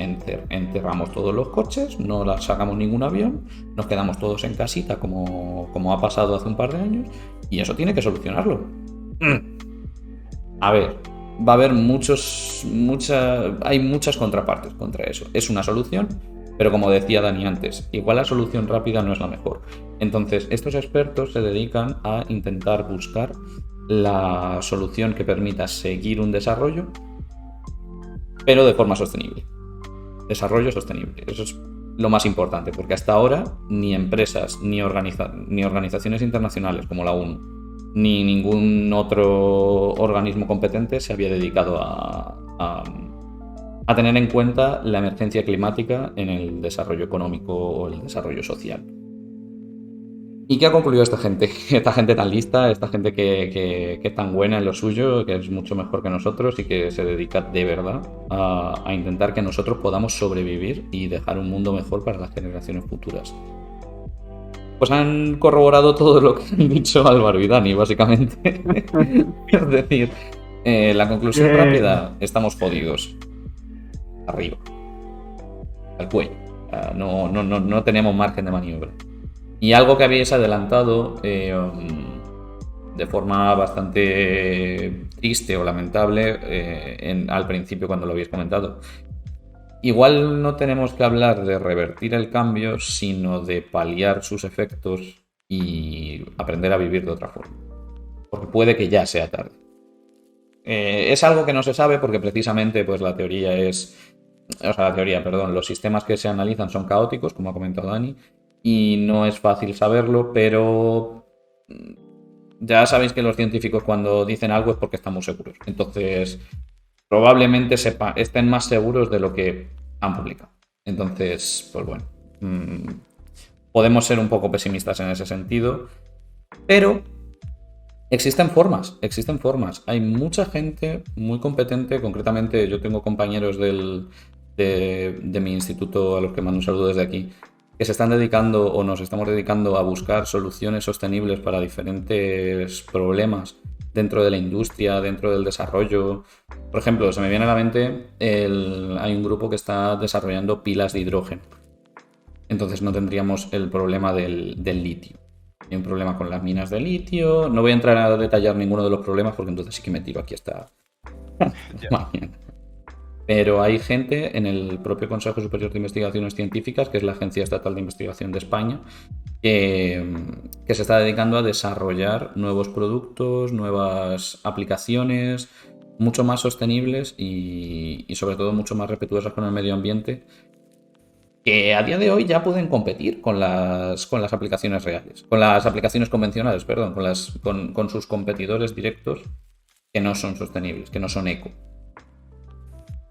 encerramos todos los coches, no sacamos ningún avión, nos quedamos todos en casita como ha pasado hace un par de años, y eso tiene que solucionarlo. A ver, va a haber hay muchas contrapartes contra eso. Es una solución, pero como decía Dani antes, igual la solución rápida no es la mejor. Entonces, estos expertos se dedican a intentar buscar la solución que permita seguir un desarrollo, pero de forma sostenible. Desarrollo sostenible. Eso es lo más importante, porque hasta ahora ni empresas ni organizaciones internacionales como la ONU ni ningún otro organismo competente se había dedicado a a tener en cuenta la emergencia climática en el desarrollo económico o el desarrollo social. ¿Y qué ha concluido esta gente? Esta gente tan lista, esta gente que es tan buena en lo suyo, que es mucho mejor que nosotros y que se dedica de verdad a intentar que nosotros podamos sobrevivir y dejar un mundo mejor para las generaciones futuras. Pues han corroborado todo lo que han dicho Álvaro y Dani, básicamente. Es decir, la conclusión rápida, estamos jodidos. Arriba. Al cuello. No tenemos margen de maniobra. Y algo que habéis adelantado de forma bastante triste o lamentable al principio cuando lo habéis comentado. Igual no tenemos que hablar de revertir el cambio, sino de paliar sus efectos y aprender a vivir de otra forma. Porque puede que ya sea tarde. Es algo que no se sabe porque precisamente pues, los sistemas que se analizan son caóticos, como ha comentado Dani, y no es fácil saberlo, pero ya sabéis que los científicos cuando dicen algo es porque estamos seguros. Entonces, probablemente estén más seguros de lo que han publicado. Entonces, pues bueno, podemos ser un poco pesimistas en ese sentido, pero existen formas. Hay mucha gente muy competente, concretamente yo tengo compañeros de mi instituto a los que mando un saludo desde aquí, que se están dedicando o nos estamos dedicando a buscar soluciones sostenibles para diferentes problemas dentro de la industria, dentro del desarrollo. Por ejemplo, se me viene a la mente, hay un grupo que está desarrollando pilas de hidrógeno. Entonces no tendríamos el problema del litio. Hay un problema con las minas de litio. No voy a entrar a detallar ninguno de los problemas porque entonces sí que me tiro aquí hasta mañana. Pero hay gente en el propio Consejo Superior de Investigaciones Científicas, que es la Agencia Estatal de Investigación de España, que se está dedicando a desarrollar nuevos productos, nuevas aplicaciones, mucho más sostenibles y sobre todo mucho más respetuosas con el medio ambiente, que a día de hoy ya pueden competir con las aplicaciones reales, con las aplicaciones convencionales, perdón, con sus competidores directos que no son sostenibles, que no son eco.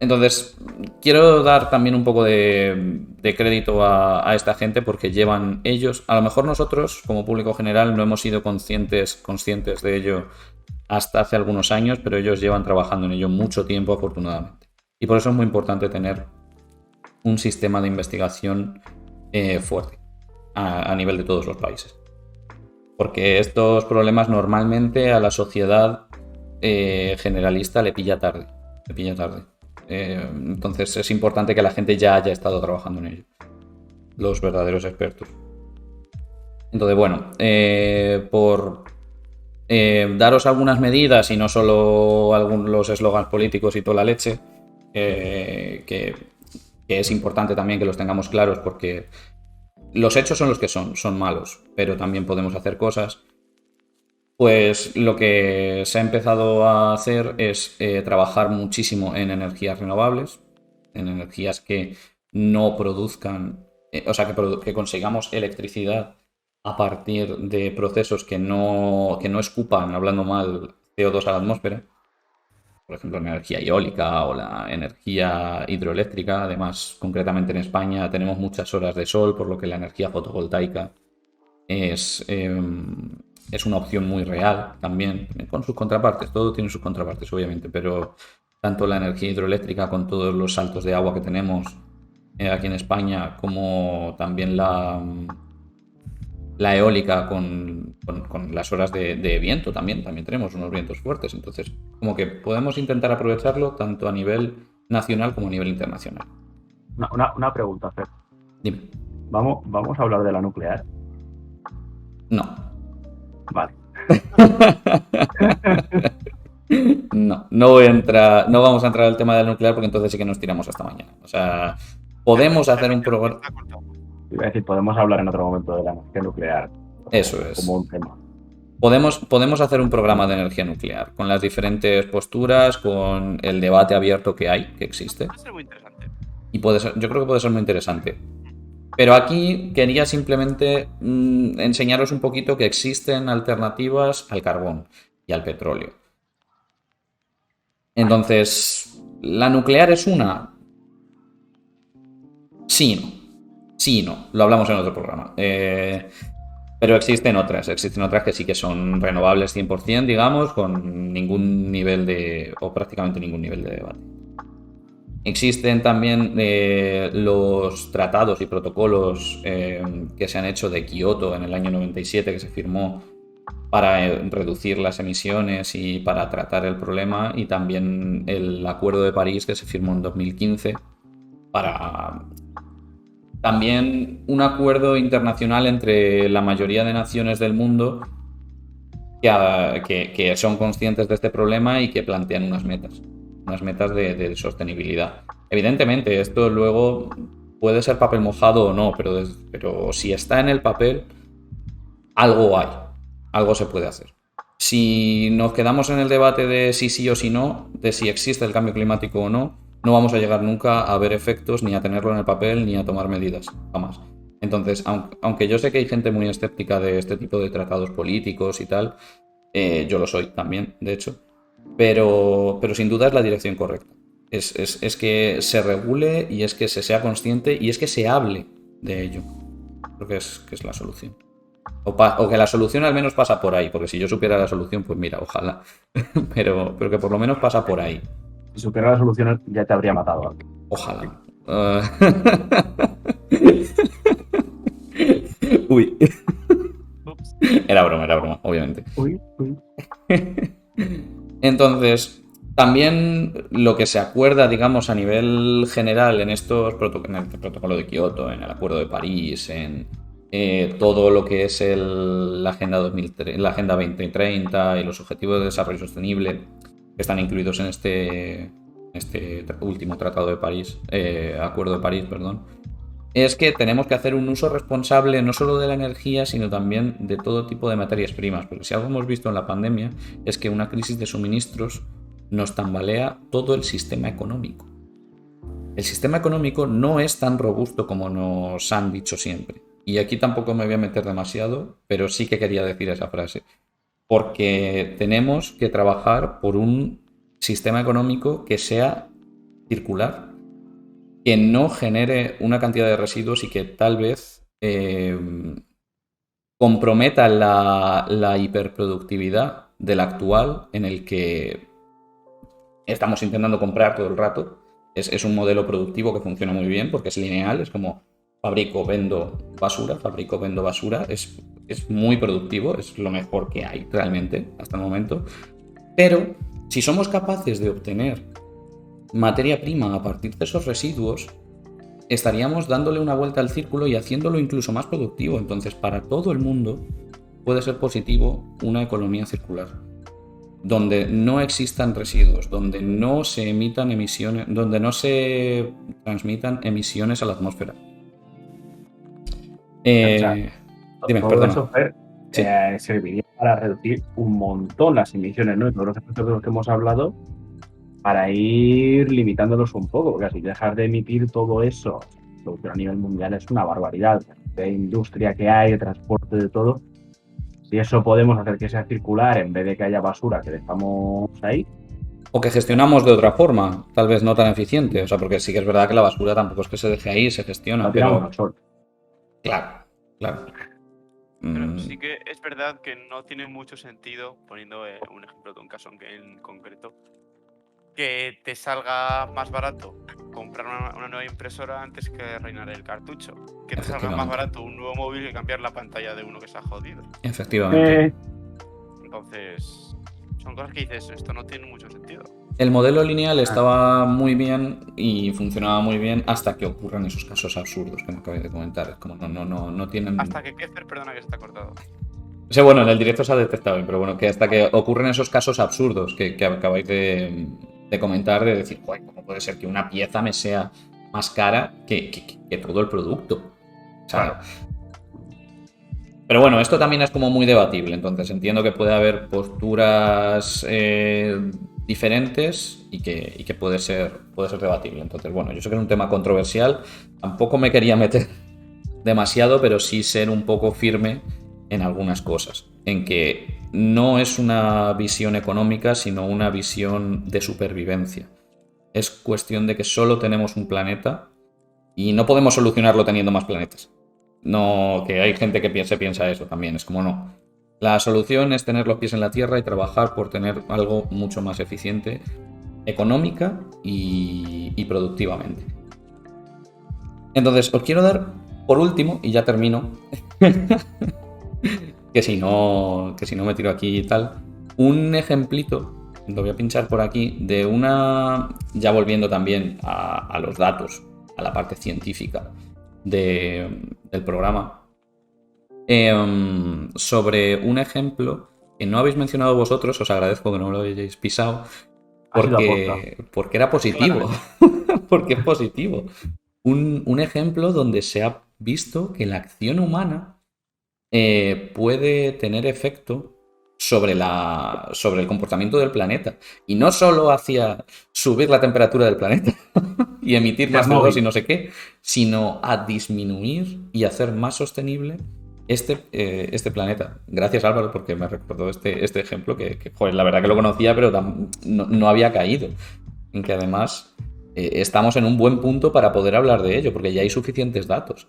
Entonces, quiero dar también un poco de crédito a esta gente porque llevan ellos, a lo mejor nosotros como público general no hemos sido conscientes de ello hasta hace algunos años, pero ellos llevan trabajando en ello mucho tiempo afortunadamente. Y por eso es muy importante tener un sistema de investigación fuerte a nivel de todos los países. Porque estos problemas normalmente a la sociedad generalista le pilla tarde. Entonces es importante que la gente ya haya estado trabajando en ello, los verdaderos expertos. Entonces, bueno, por daros algunas medidas y no solo los eslogans políticos y toda la leche, que es importante también que los tengamos claros porque los hechos son los que son malos, pero también podemos hacer cosas. Pues lo que se ha empezado a hacer es trabajar muchísimo en energías renovables, en energías que no produzcan, que consigamos electricidad a partir de procesos que no escupan, hablando mal, CO2 a la atmósfera. Por ejemplo, la energía eólica o la energía hidroeléctrica. Además, concretamente en España tenemos muchas horas de sol, por lo que la energía fotovoltaica es una opción muy real también, con sus contrapartes. Todo tiene sus contrapartes, obviamente, pero tanto la energía hidroeléctrica con todos los saltos de agua que tenemos aquí en España, como también la eólica con las horas de viento también tenemos unos vientos fuertes. Entonces, como que podemos intentar aprovecharlo tanto a nivel nacional como a nivel internacional. Una pregunta, Fer. Dime. ¿Vamos a hablar de la nuclear? No. Vale. No vamos a entrar al tema del nuclear porque entonces sí que nos tiramos hasta mañana. O sea, podemos hacer un programa. Iba a decir, podemos hablar en otro momento de la energía nuclear. Eso es. Como un tema. Podemos hacer un programa de energía nuclear con las diferentes posturas, con el debate abierto que existe. Va a ser muy interesante. Y yo creo que puede ser muy interesante. Pero aquí quería simplemente enseñaros un poquito que existen alternativas al carbón y al petróleo. Entonces, ¿La nuclear es una? Sí y no. Sí y no. Lo hablamos en otro programa. Pero existen otras que sí que son renovables 100%, digamos, con ningún nivel o prácticamente ningún nivel de debate. Existen también los tratados y protocolos que se han hecho de Kioto en el año 97, que se firmó para reducir las emisiones y para tratar el problema, y también el Acuerdo de París que se firmó en 2015 para... También un acuerdo internacional entre la mayoría de naciones del mundo que son conscientes de este problema y que plantean unas metas de sostenibilidad. Evidentemente, esto luego puede ser papel mojado o no, pero si está en el papel, algo hay, algo se puede hacer. Si nos quedamos en el debate de si sí o si no, de si existe el cambio climático o no, no vamos a llegar nunca a ver efectos, ni a tenerlo en el papel, ni a tomar medidas, jamás. Entonces, aunque yo sé que hay gente muy escéptica de este tipo de tratados políticos y tal, yo lo soy también, de hecho, pero sin duda es la dirección correcta. Es que se regule y es que se sea consciente y es que se hable de ello. Creo que es la solución. O que la solución al menos pasa por ahí, porque si yo supiera la solución, pues mira, ojalá. pero que por lo menos pasa por ahí. Si supiera la solución, ya te habría matado. Ojalá. Uy. Era broma, obviamente. Uy. Entonces, también lo que se acuerda, digamos, a nivel general en estos en el protocolo de Kioto, en el Acuerdo de París, en todo lo que es la Agenda 2030 y los Objetivos de Desarrollo Sostenible que están incluidos en este último Tratado de París, Acuerdo de París, perdón, es que tenemos que hacer un uso responsable no solo de la energía, sino también de todo tipo de materias primas, porque si algo hemos visto en la pandemia es que una crisis de suministros nos tambalea todo el sistema económico. El sistema económico no es tan robusto como nos han dicho siempre. Y aquí tampoco me voy a meter demasiado, pero sí que quería decir esa frase. Porque tenemos que trabajar por un sistema económico que sea circular, que no genere una cantidad de residuos y que tal vez comprometa la hiperproductividad del actual, en el que estamos intentando comprar todo el rato. Es un modelo productivo que funciona muy bien porque es lineal, es como fabrico, vendo basura, es muy productivo, es lo mejor que hay realmente hasta el momento. Pero si somos capaces de obtener materia prima a partir de esos residuos, estaríamos dándole una vuelta al círculo y haciéndolo incluso más productivo. Entonces, para todo el mundo puede ser positivo una economía circular, donde no existan residuos, donde no se emitan emisiones, donde no se transmitan emisiones a la atmósfera. Dime, todo perdona. eso, Fer, Sí. serviría para reducir un montón las emisiones, ¿no? Y todos los efectos de los que hemos hablado, para ir limitándolos un poco, porque si dejas de emitir todo eso, producción a nivel mundial es una barbaridad. De industria que hay, de transporte, de todo. Si eso podemos hacer que sea circular en vez de que haya basura que dejamos ahí. O que gestionamos de otra forma, tal vez no tan eficiente. O sea, porque sí que es verdad que la basura tampoco es que se deje ahí, se gestiona. La tiramos Pero al sol. claro. Pero sí que es verdad que no tiene mucho sentido, poniendo un ejemplo de un caso en concreto, que te salga más barato comprar una nueva impresora antes que reinar el cartucho. Que te salga más barato un nuevo móvil que cambiar la pantalla de uno que se ha jodido. Efectivamente. Entonces, son cosas que dices, esto no tiene mucho sentido. El modelo lineal estaba muy bien y funcionaba muy bien hasta que ocurren esos casos absurdos que me acabé de comentar. Es como no tienen... Hasta que Kezer, perdona que se está cortado. Sí, bueno, en el directo se ha detectado, pero bueno, que hasta que ocurren esos casos absurdos que acabáis de comentar, de decir, ¿cómo puede ser que una pieza me sea más cara que todo el producto? O sea, pero bueno, esto también es como muy debatible, entonces entiendo que puede haber posturas diferentes y que puede ser debatible. Entonces, bueno, yo sé que es un tema controversial, tampoco me quería meter demasiado, pero sí ser un poco firme en algunas cosas, en que no es una visión económica, sino una visión de supervivencia. Es cuestión de que solo tenemos un planeta y no podemos solucionarlo teniendo más planetas. No, que hay gente que piensa eso también. Es como no. La solución es tener los pies en la tierra y trabajar por tener algo mucho más eficiente, económica y productivamente. Entonces, os quiero dar, por último, y ya termino, que si no me tiro aquí y tal, un ejemplito, lo voy a pinchar por aquí, de una, ya volviendo también a los datos, a la parte científica del programa, sobre un ejemplo que no habéis mencionado vosotros, os agradezco que no lo hayáis pisado, porque era positivo, porque es positivo. Un ejemplo donde se ha visto que la acción humana puede tener efecto sobre el comportamiento del planeta. Y no solo hacia subir la temperatura del planeta y emitir más CO2 y no sé qué, sino a disminuir y hacer más sostenible este planeta. Gracias, Álvaro, porque me recordó este ejemplo que, joder, la verdad que lo conocía, pero no había caído. En que además estamos en un buen punto para poder hablar de ello, porque ya hay suficientes datos.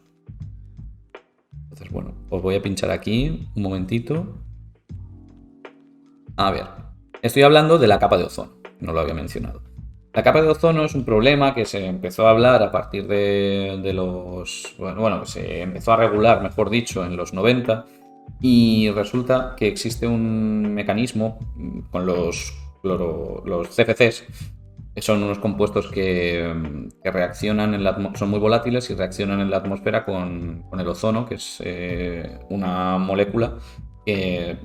Entonces, bueno, os voy a pinchar aquí un momentito. A ver, estoy hablando de la capa de ozono, no lo había mencionado. La capa de ozono es un problema que se empezó a hablar a partir de los... Bueno, se empezó a regular, mejor dicho, en los 90, y resulta que existe un mecanismo con los CFCs, que son unos compuestos que reaccionan en la atmósfera, son muy volátiles y reaccionan en la atmósfera con el ozono, que es una molécula que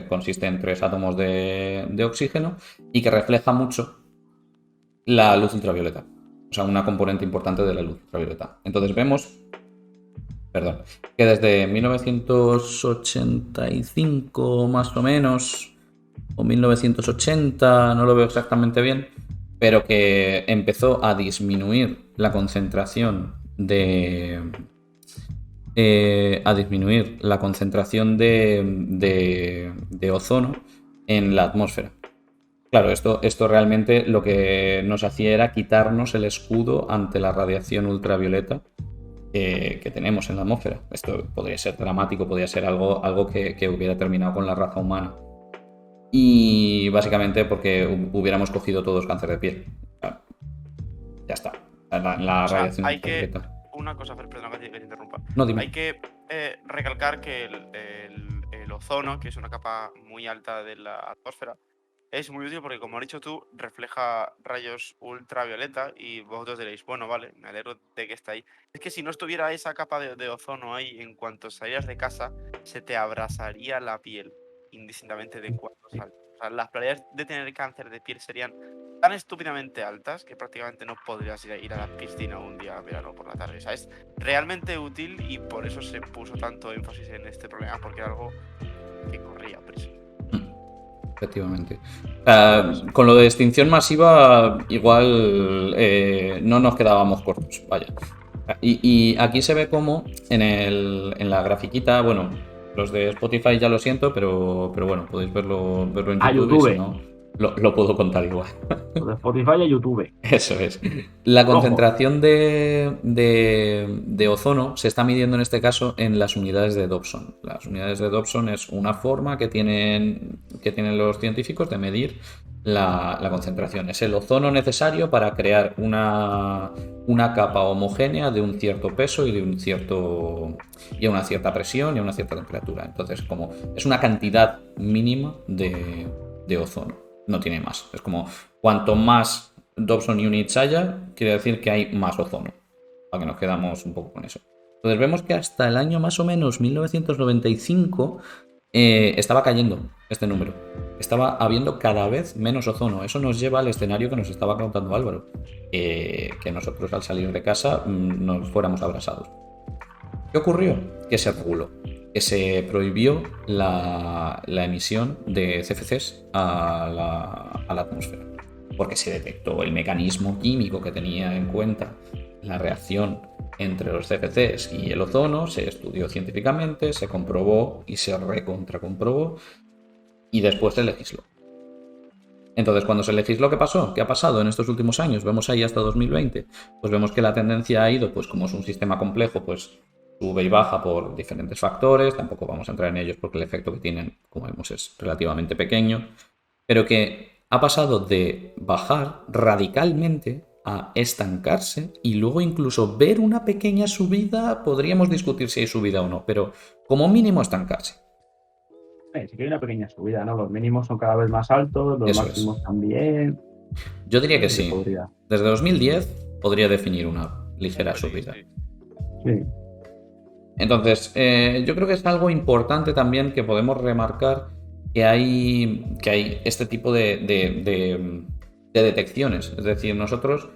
consiste en 3 átomos de oxígeno y que refleja mucho la luz ultravioleta. O sea, una componente importante de la luz ultravioleta. Entonces vemos, que desde 1985 más o menos, o 1980, no lo veo exactamente bien, pero que empezó a disminuir la concentración de ozono en la atmósfera. Claro, esto realmente lo que nos hacía era quitarnos el escudo ante la radiación ultravioleta que tenemos en la atmósfera. Esto podría ser dramático, podría ser algo que hubiera terminado con la raza humana. Y básicamente porque hubiéramos cogido todos cáncer de piel. Ya está. La radiación ultravioleta. Una cosa, perdón que te interrumpa. No, dime. Hay que recalcar que el ozono, que es una capa muy alta de la atmósfera, es muy útil porque, como has dicho tú, refleja rayos ultravioleta y vosotros diréis, bueno, vale, me alegro de que está ahí. Es que si no estuviera esa capa de ozono ahí, en cuanto salieras de casa, se te abrasaría la piel indistintamente de cuánto salgas. O sea, las probabilidades de tener cáncer de piel serían tan estúpidamente altas que prácticamente no podrías ir a la piscina un día verano por la tarde. O sea, es realmente útil y por eso se puso tanto énfasis en este problema, porque era algo que corría prisa. Efectivamente. Con lo de extinción masiva, igual no nos quedábamos cortos, vaya. Y aquí se ve como en la grafiquita, bueno, los de Spotify ya lo siento, pero bueno, podéis verlo en YouTube. Si no, lo puedo contar igual. Los de Spotify y YouTube. Eso es. La concentración de ozono se está midiendo en este caso en las unidades de Dobson. Las unidades de Dobson es una forma que tienen los científicos de medir la concentración. Es el ozono necesario para crear una capa homogénea de un cierto peso y a una cierta presión y a una cierta temperatura. Entonces, como es una cantidad mínima de ozono. No tiene más. Es como cuanto más Dobson Units haya, quiere decir que hay más ozono. Para que nos quedamos un poco con eso. Entonces vemos que hasta el año más o menos 1995 estaba cayendo este número. Estaba habiendo cada vez menos ozono. Eso nos lleva al escenario que nos estaba contando Álvaro. Que nosotros al salir de casa nos fuéramos abrasados. ¿Qué ocurrió? Que se reguló. Que se prohibió la emisión de CFCs a la atmósfera, porque se detectó el mecanismo químico que tenía en cuenta la reacción entre los CFCs y el ozono, se estudió científicamente, se comprobó y se recontracomprobó y después se legisló. Entonces, cuando se legisló, ¿qué pasó? ¿Qué ha pasado en estos últimos años? Vemos ahí hasta 2020. Pues vemos que la tendencia ha ido, pues como es un sistema complejo, pues sube y baja por diferentes factores. Tampoco vamos a entrar en ellos porque el efecto que tienen, como vemos, es relativamente pequeño. Pero que ha pasado de bajar radicalmente a estancarse y luego incluso ver una pequeña subida. Podríamos discutir si hay subida o no, pero como mínimo estancarse. Sí que hay una pequeña subida, ¿no? Los mínimos son cada vez más altos, los Eso máximos es. también. Yo diría que Se sí. podría. Desde 2010 podría definir una ligera Sí, subida. sí. Sí. Entonces, yo creo que es algo importante también que podemos remarcar que hay este tipo de detecciones. Es decir, nosotros,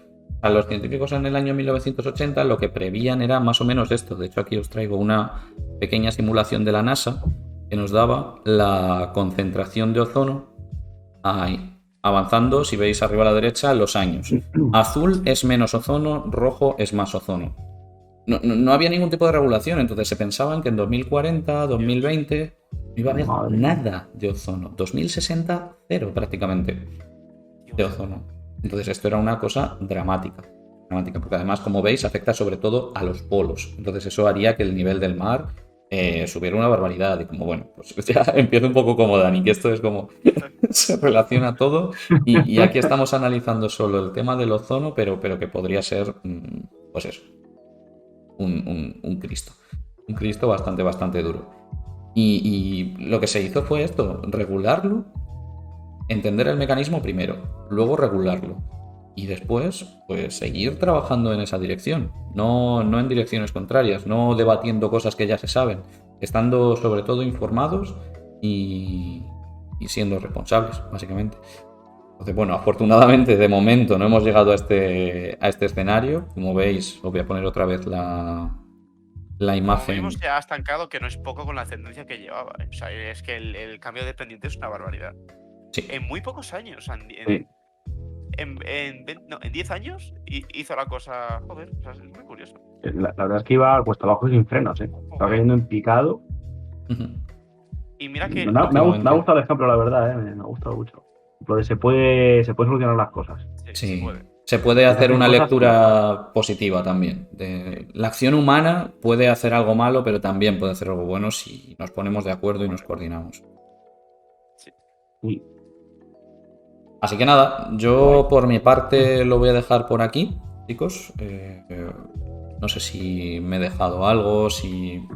a los científicos en el año 1980, lo que prevían era más o menos esto. De hecho, aquí os traigo una pequeña simulación de la NASA que nos daba la concentración de ozono ahí, avanzando, si veis arriba a la derecha, los años. Azul es menos ozono, rojo es más ozono. No había ningún tipo de regulación, entonces se pensaban que en 2040, 2020 no iba a haber nada de ozono. 2060, cero prácticamente de ozono. Entonces esto era una cosa dramática, porque además, como veis, afecta sobre todo a los polos. Entonces eso haría que el nivel del mar subiera una barbaridad. Y como, bueno, pues ya empiezo un poco como Dani, que esto es como se relaciona todo. Y aquí estamos analizando solo el tema del ozono, pero que podría ser, pues eso, un Cristo. Un Cristo bastante duro. Y lo que se hizo fue esto, regularlo, entender el mecanismo primero, luego regularlo. Y después, pues seguir trabajando en esa dirección. No en direcciones contrarias, no debatiendo cosas que ya se saben. Estando sobre todo informados y siendo responsables, básicamente. Entonces, bueno, afortunadamente de momento no hemos llegado a este escenario. Como veis, os voy a poner otra vez la imagen. Como vimos, ya ha estancado, que no es poco con la tendencia que llevaba. O sea, es que el cambio de pendiente es una barbaridad. Sí. En muy pocos años, Sí. en 10 años hizo la cosa. Joder, o sea, es muy curioso. La verdad es que iba cuesta abajo sin frenos, ¿eh? Estaba cayendo en picado. Ujú. Y mira que. Me ha gustado el ejemplo, la verdad, ¿eh? Me ha gustado mucho. Se puede solucionar las cosas. Sí. Se puede. Se puede hacer una cosas lectura positiva también. La acción humana puede hacer algo malo, pero también puede hacer algo bueno si nos ponemos de acuerdo y nos coordinamos. Sí. Así que nada, yo por mi parte lo voy a dejar por aquí, chicos. No sé si me he dejado algo, si...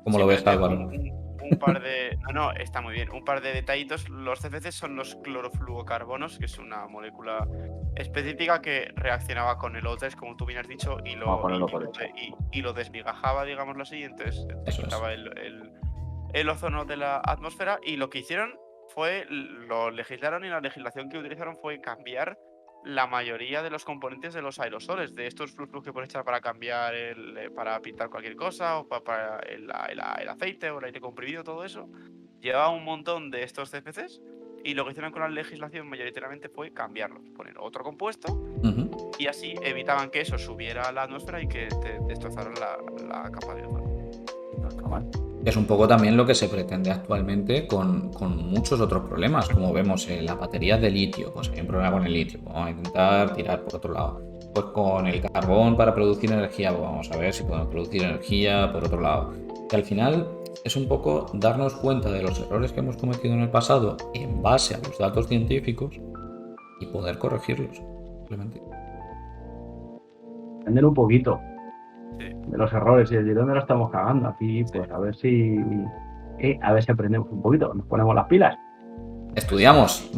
¿Cómo lo ves, Álvaro? Un par de. No, está muy bien. Un par de detallitos. Los CFCs son los clorofluorocarbonos, que es una molécula específica que reaccionaba con el O3, como tú bien has dicho, y lo desmigajaba, digámoslo así. Entonces quitaba el ozono de la atmósfera. Y lo que hicieron fue. Lo legislaron, y la legislación que utilizaron fue cambiar la mayoría de los componentes de los aerosoles, de estos flux que puedes echar para cambiar para pintar cualquier cosa, o para el aceite o el aire comprimido, todo eso. Llevaba un montón de estos CFCs, y lo que hicieron con la legislación mayoritariamente fue cambiarlos, poner otro compuesto, y así evitaban que eso subiera a la atmósfera y que te destrozaran la capa de ozono. Es un poco también lo que se pretende actualmente con muchos otros problemas, como vemos en las baterías de litio. Pues hay un problema con el litio, vamos a intentar tirar por otro lado. Pues con el carbón para producir energía, pues vamos a ver si podemos producir energía por otro lado. Y al final es un poco darnos cuenta de los errores que hemos cometido en el pasado en base a los datos científicos y poder corregirlos, simplemente. Aprender un poquito de los errores y de dónde lo estamos cagando. Aquí, pues a ver si aprendemos un poquito, nos ponemos las pilas. Estudiamos.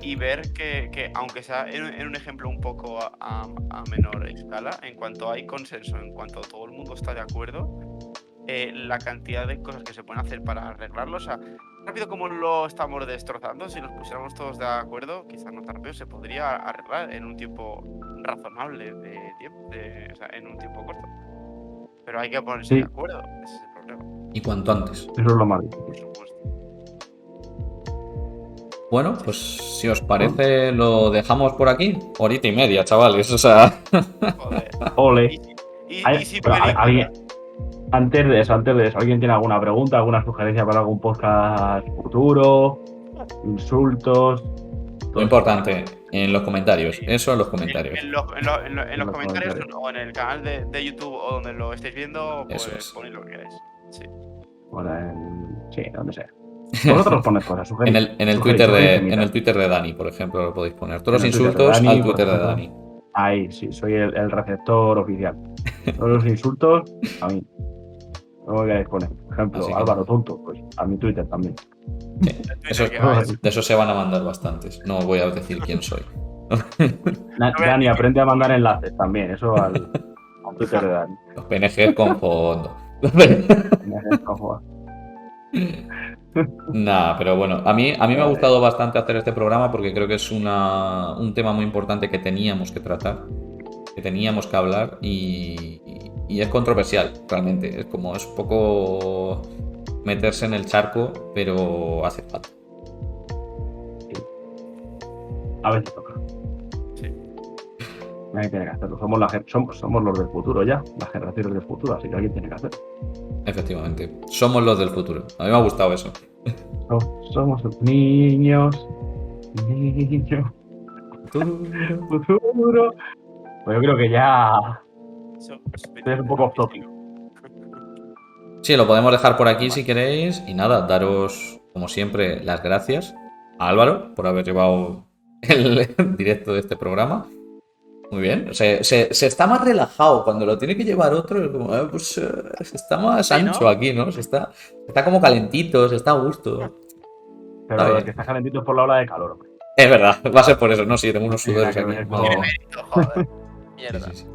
Y ver que aunque sea en un ejemplo un poco a menor escala, en cuanto hay consenso, en cuanto todo el mundo está de acuerdo, la cantidad de cosas que se pueden hacer para arreglarlo, o sea, rápido como lo estamos destrozando, si nos pusiéramos todos de acuerdo, quizás no tan rápido, se podría arreglar en un tiempo razonable de tiempo, o sea, en un tiempo corto. Pero hay que ponerse de acuerdo, ese es el problema. Y cuanto antes. Eso es lo malo. Por supuesto. Bueno, pues si os parece lo dejamos por aquí. Horita y media, chavales, o sea... Joder. Ole. Y si Antes de eso, ¿alguien tiene alguna pregunta, alguna sugerencia para algún podcast futuro? Insultos. Lo importante, en los comentarios. Eso en los comentarios. En los los comentarios comentarios. o en el canal de YouTube o donde lo estéis viendo, pues Eso es. ponéis lo que queráis. Sí. Bueno, sí, donde sea. Vosotros ponéis cosas, En sugerís. el sugerís, Twitter de Dani, por ejemplo, lo podéis poner. Todos los En el Twitter de insultos Dani, al por Twitter de ejemplo. Dani. Ahí, sí, soy el receptor oficial. Todos los insultos, a mí. ¿Cómo queréis poner? Por ejemplo, Así que Álvaro no. Tonto, pues a mi Twitter también. Sí, El Twitter eso, que vaya. de eso se van a mandar bastantes. No voy a decir quién soy. Dani, aprende a mandar enlaces también, eso al Twitter de Dani. Los PNG con fondo. Nah, pero bueno, a mí me ha gustado bastante hacer este programa porque creo que es un tema muy importante que teníamos que tratar, que teníamos que hablar y es controversial, realmente. Es como, es un poco meterse en el charco, pero hace falta. A veces toca. Sí. Alguien tiene que hacerlo. Somos los del futuro ya, las generaciones del futuro, así que alguien tiene que hacerlo. Efectivamente, somos los del futuro. A mí me ha gustado eso. Somos los niños. Futuro. Pues yo creo que ya Eso es un poco off topic. Sí, lo podemos dejar por aquí si queréis. Y nada, daros, como siempre, las gracias a Álvaro por haber llevado el directo de este programa. Muy bien. Se está más relajado cuando lo tiene que llevar otro. Es como, se está más Sí, ¿no? ancho aquí, ¿no? Se está como calentito, se está a gusto. Pero bien. el que está calentito es por la ola de calor, hombre. Es verdad, va a ser por eso, ¿no? Sí, tengo unos Sí, sudores que aquí. es No. como- Joder. Mierda. Sí.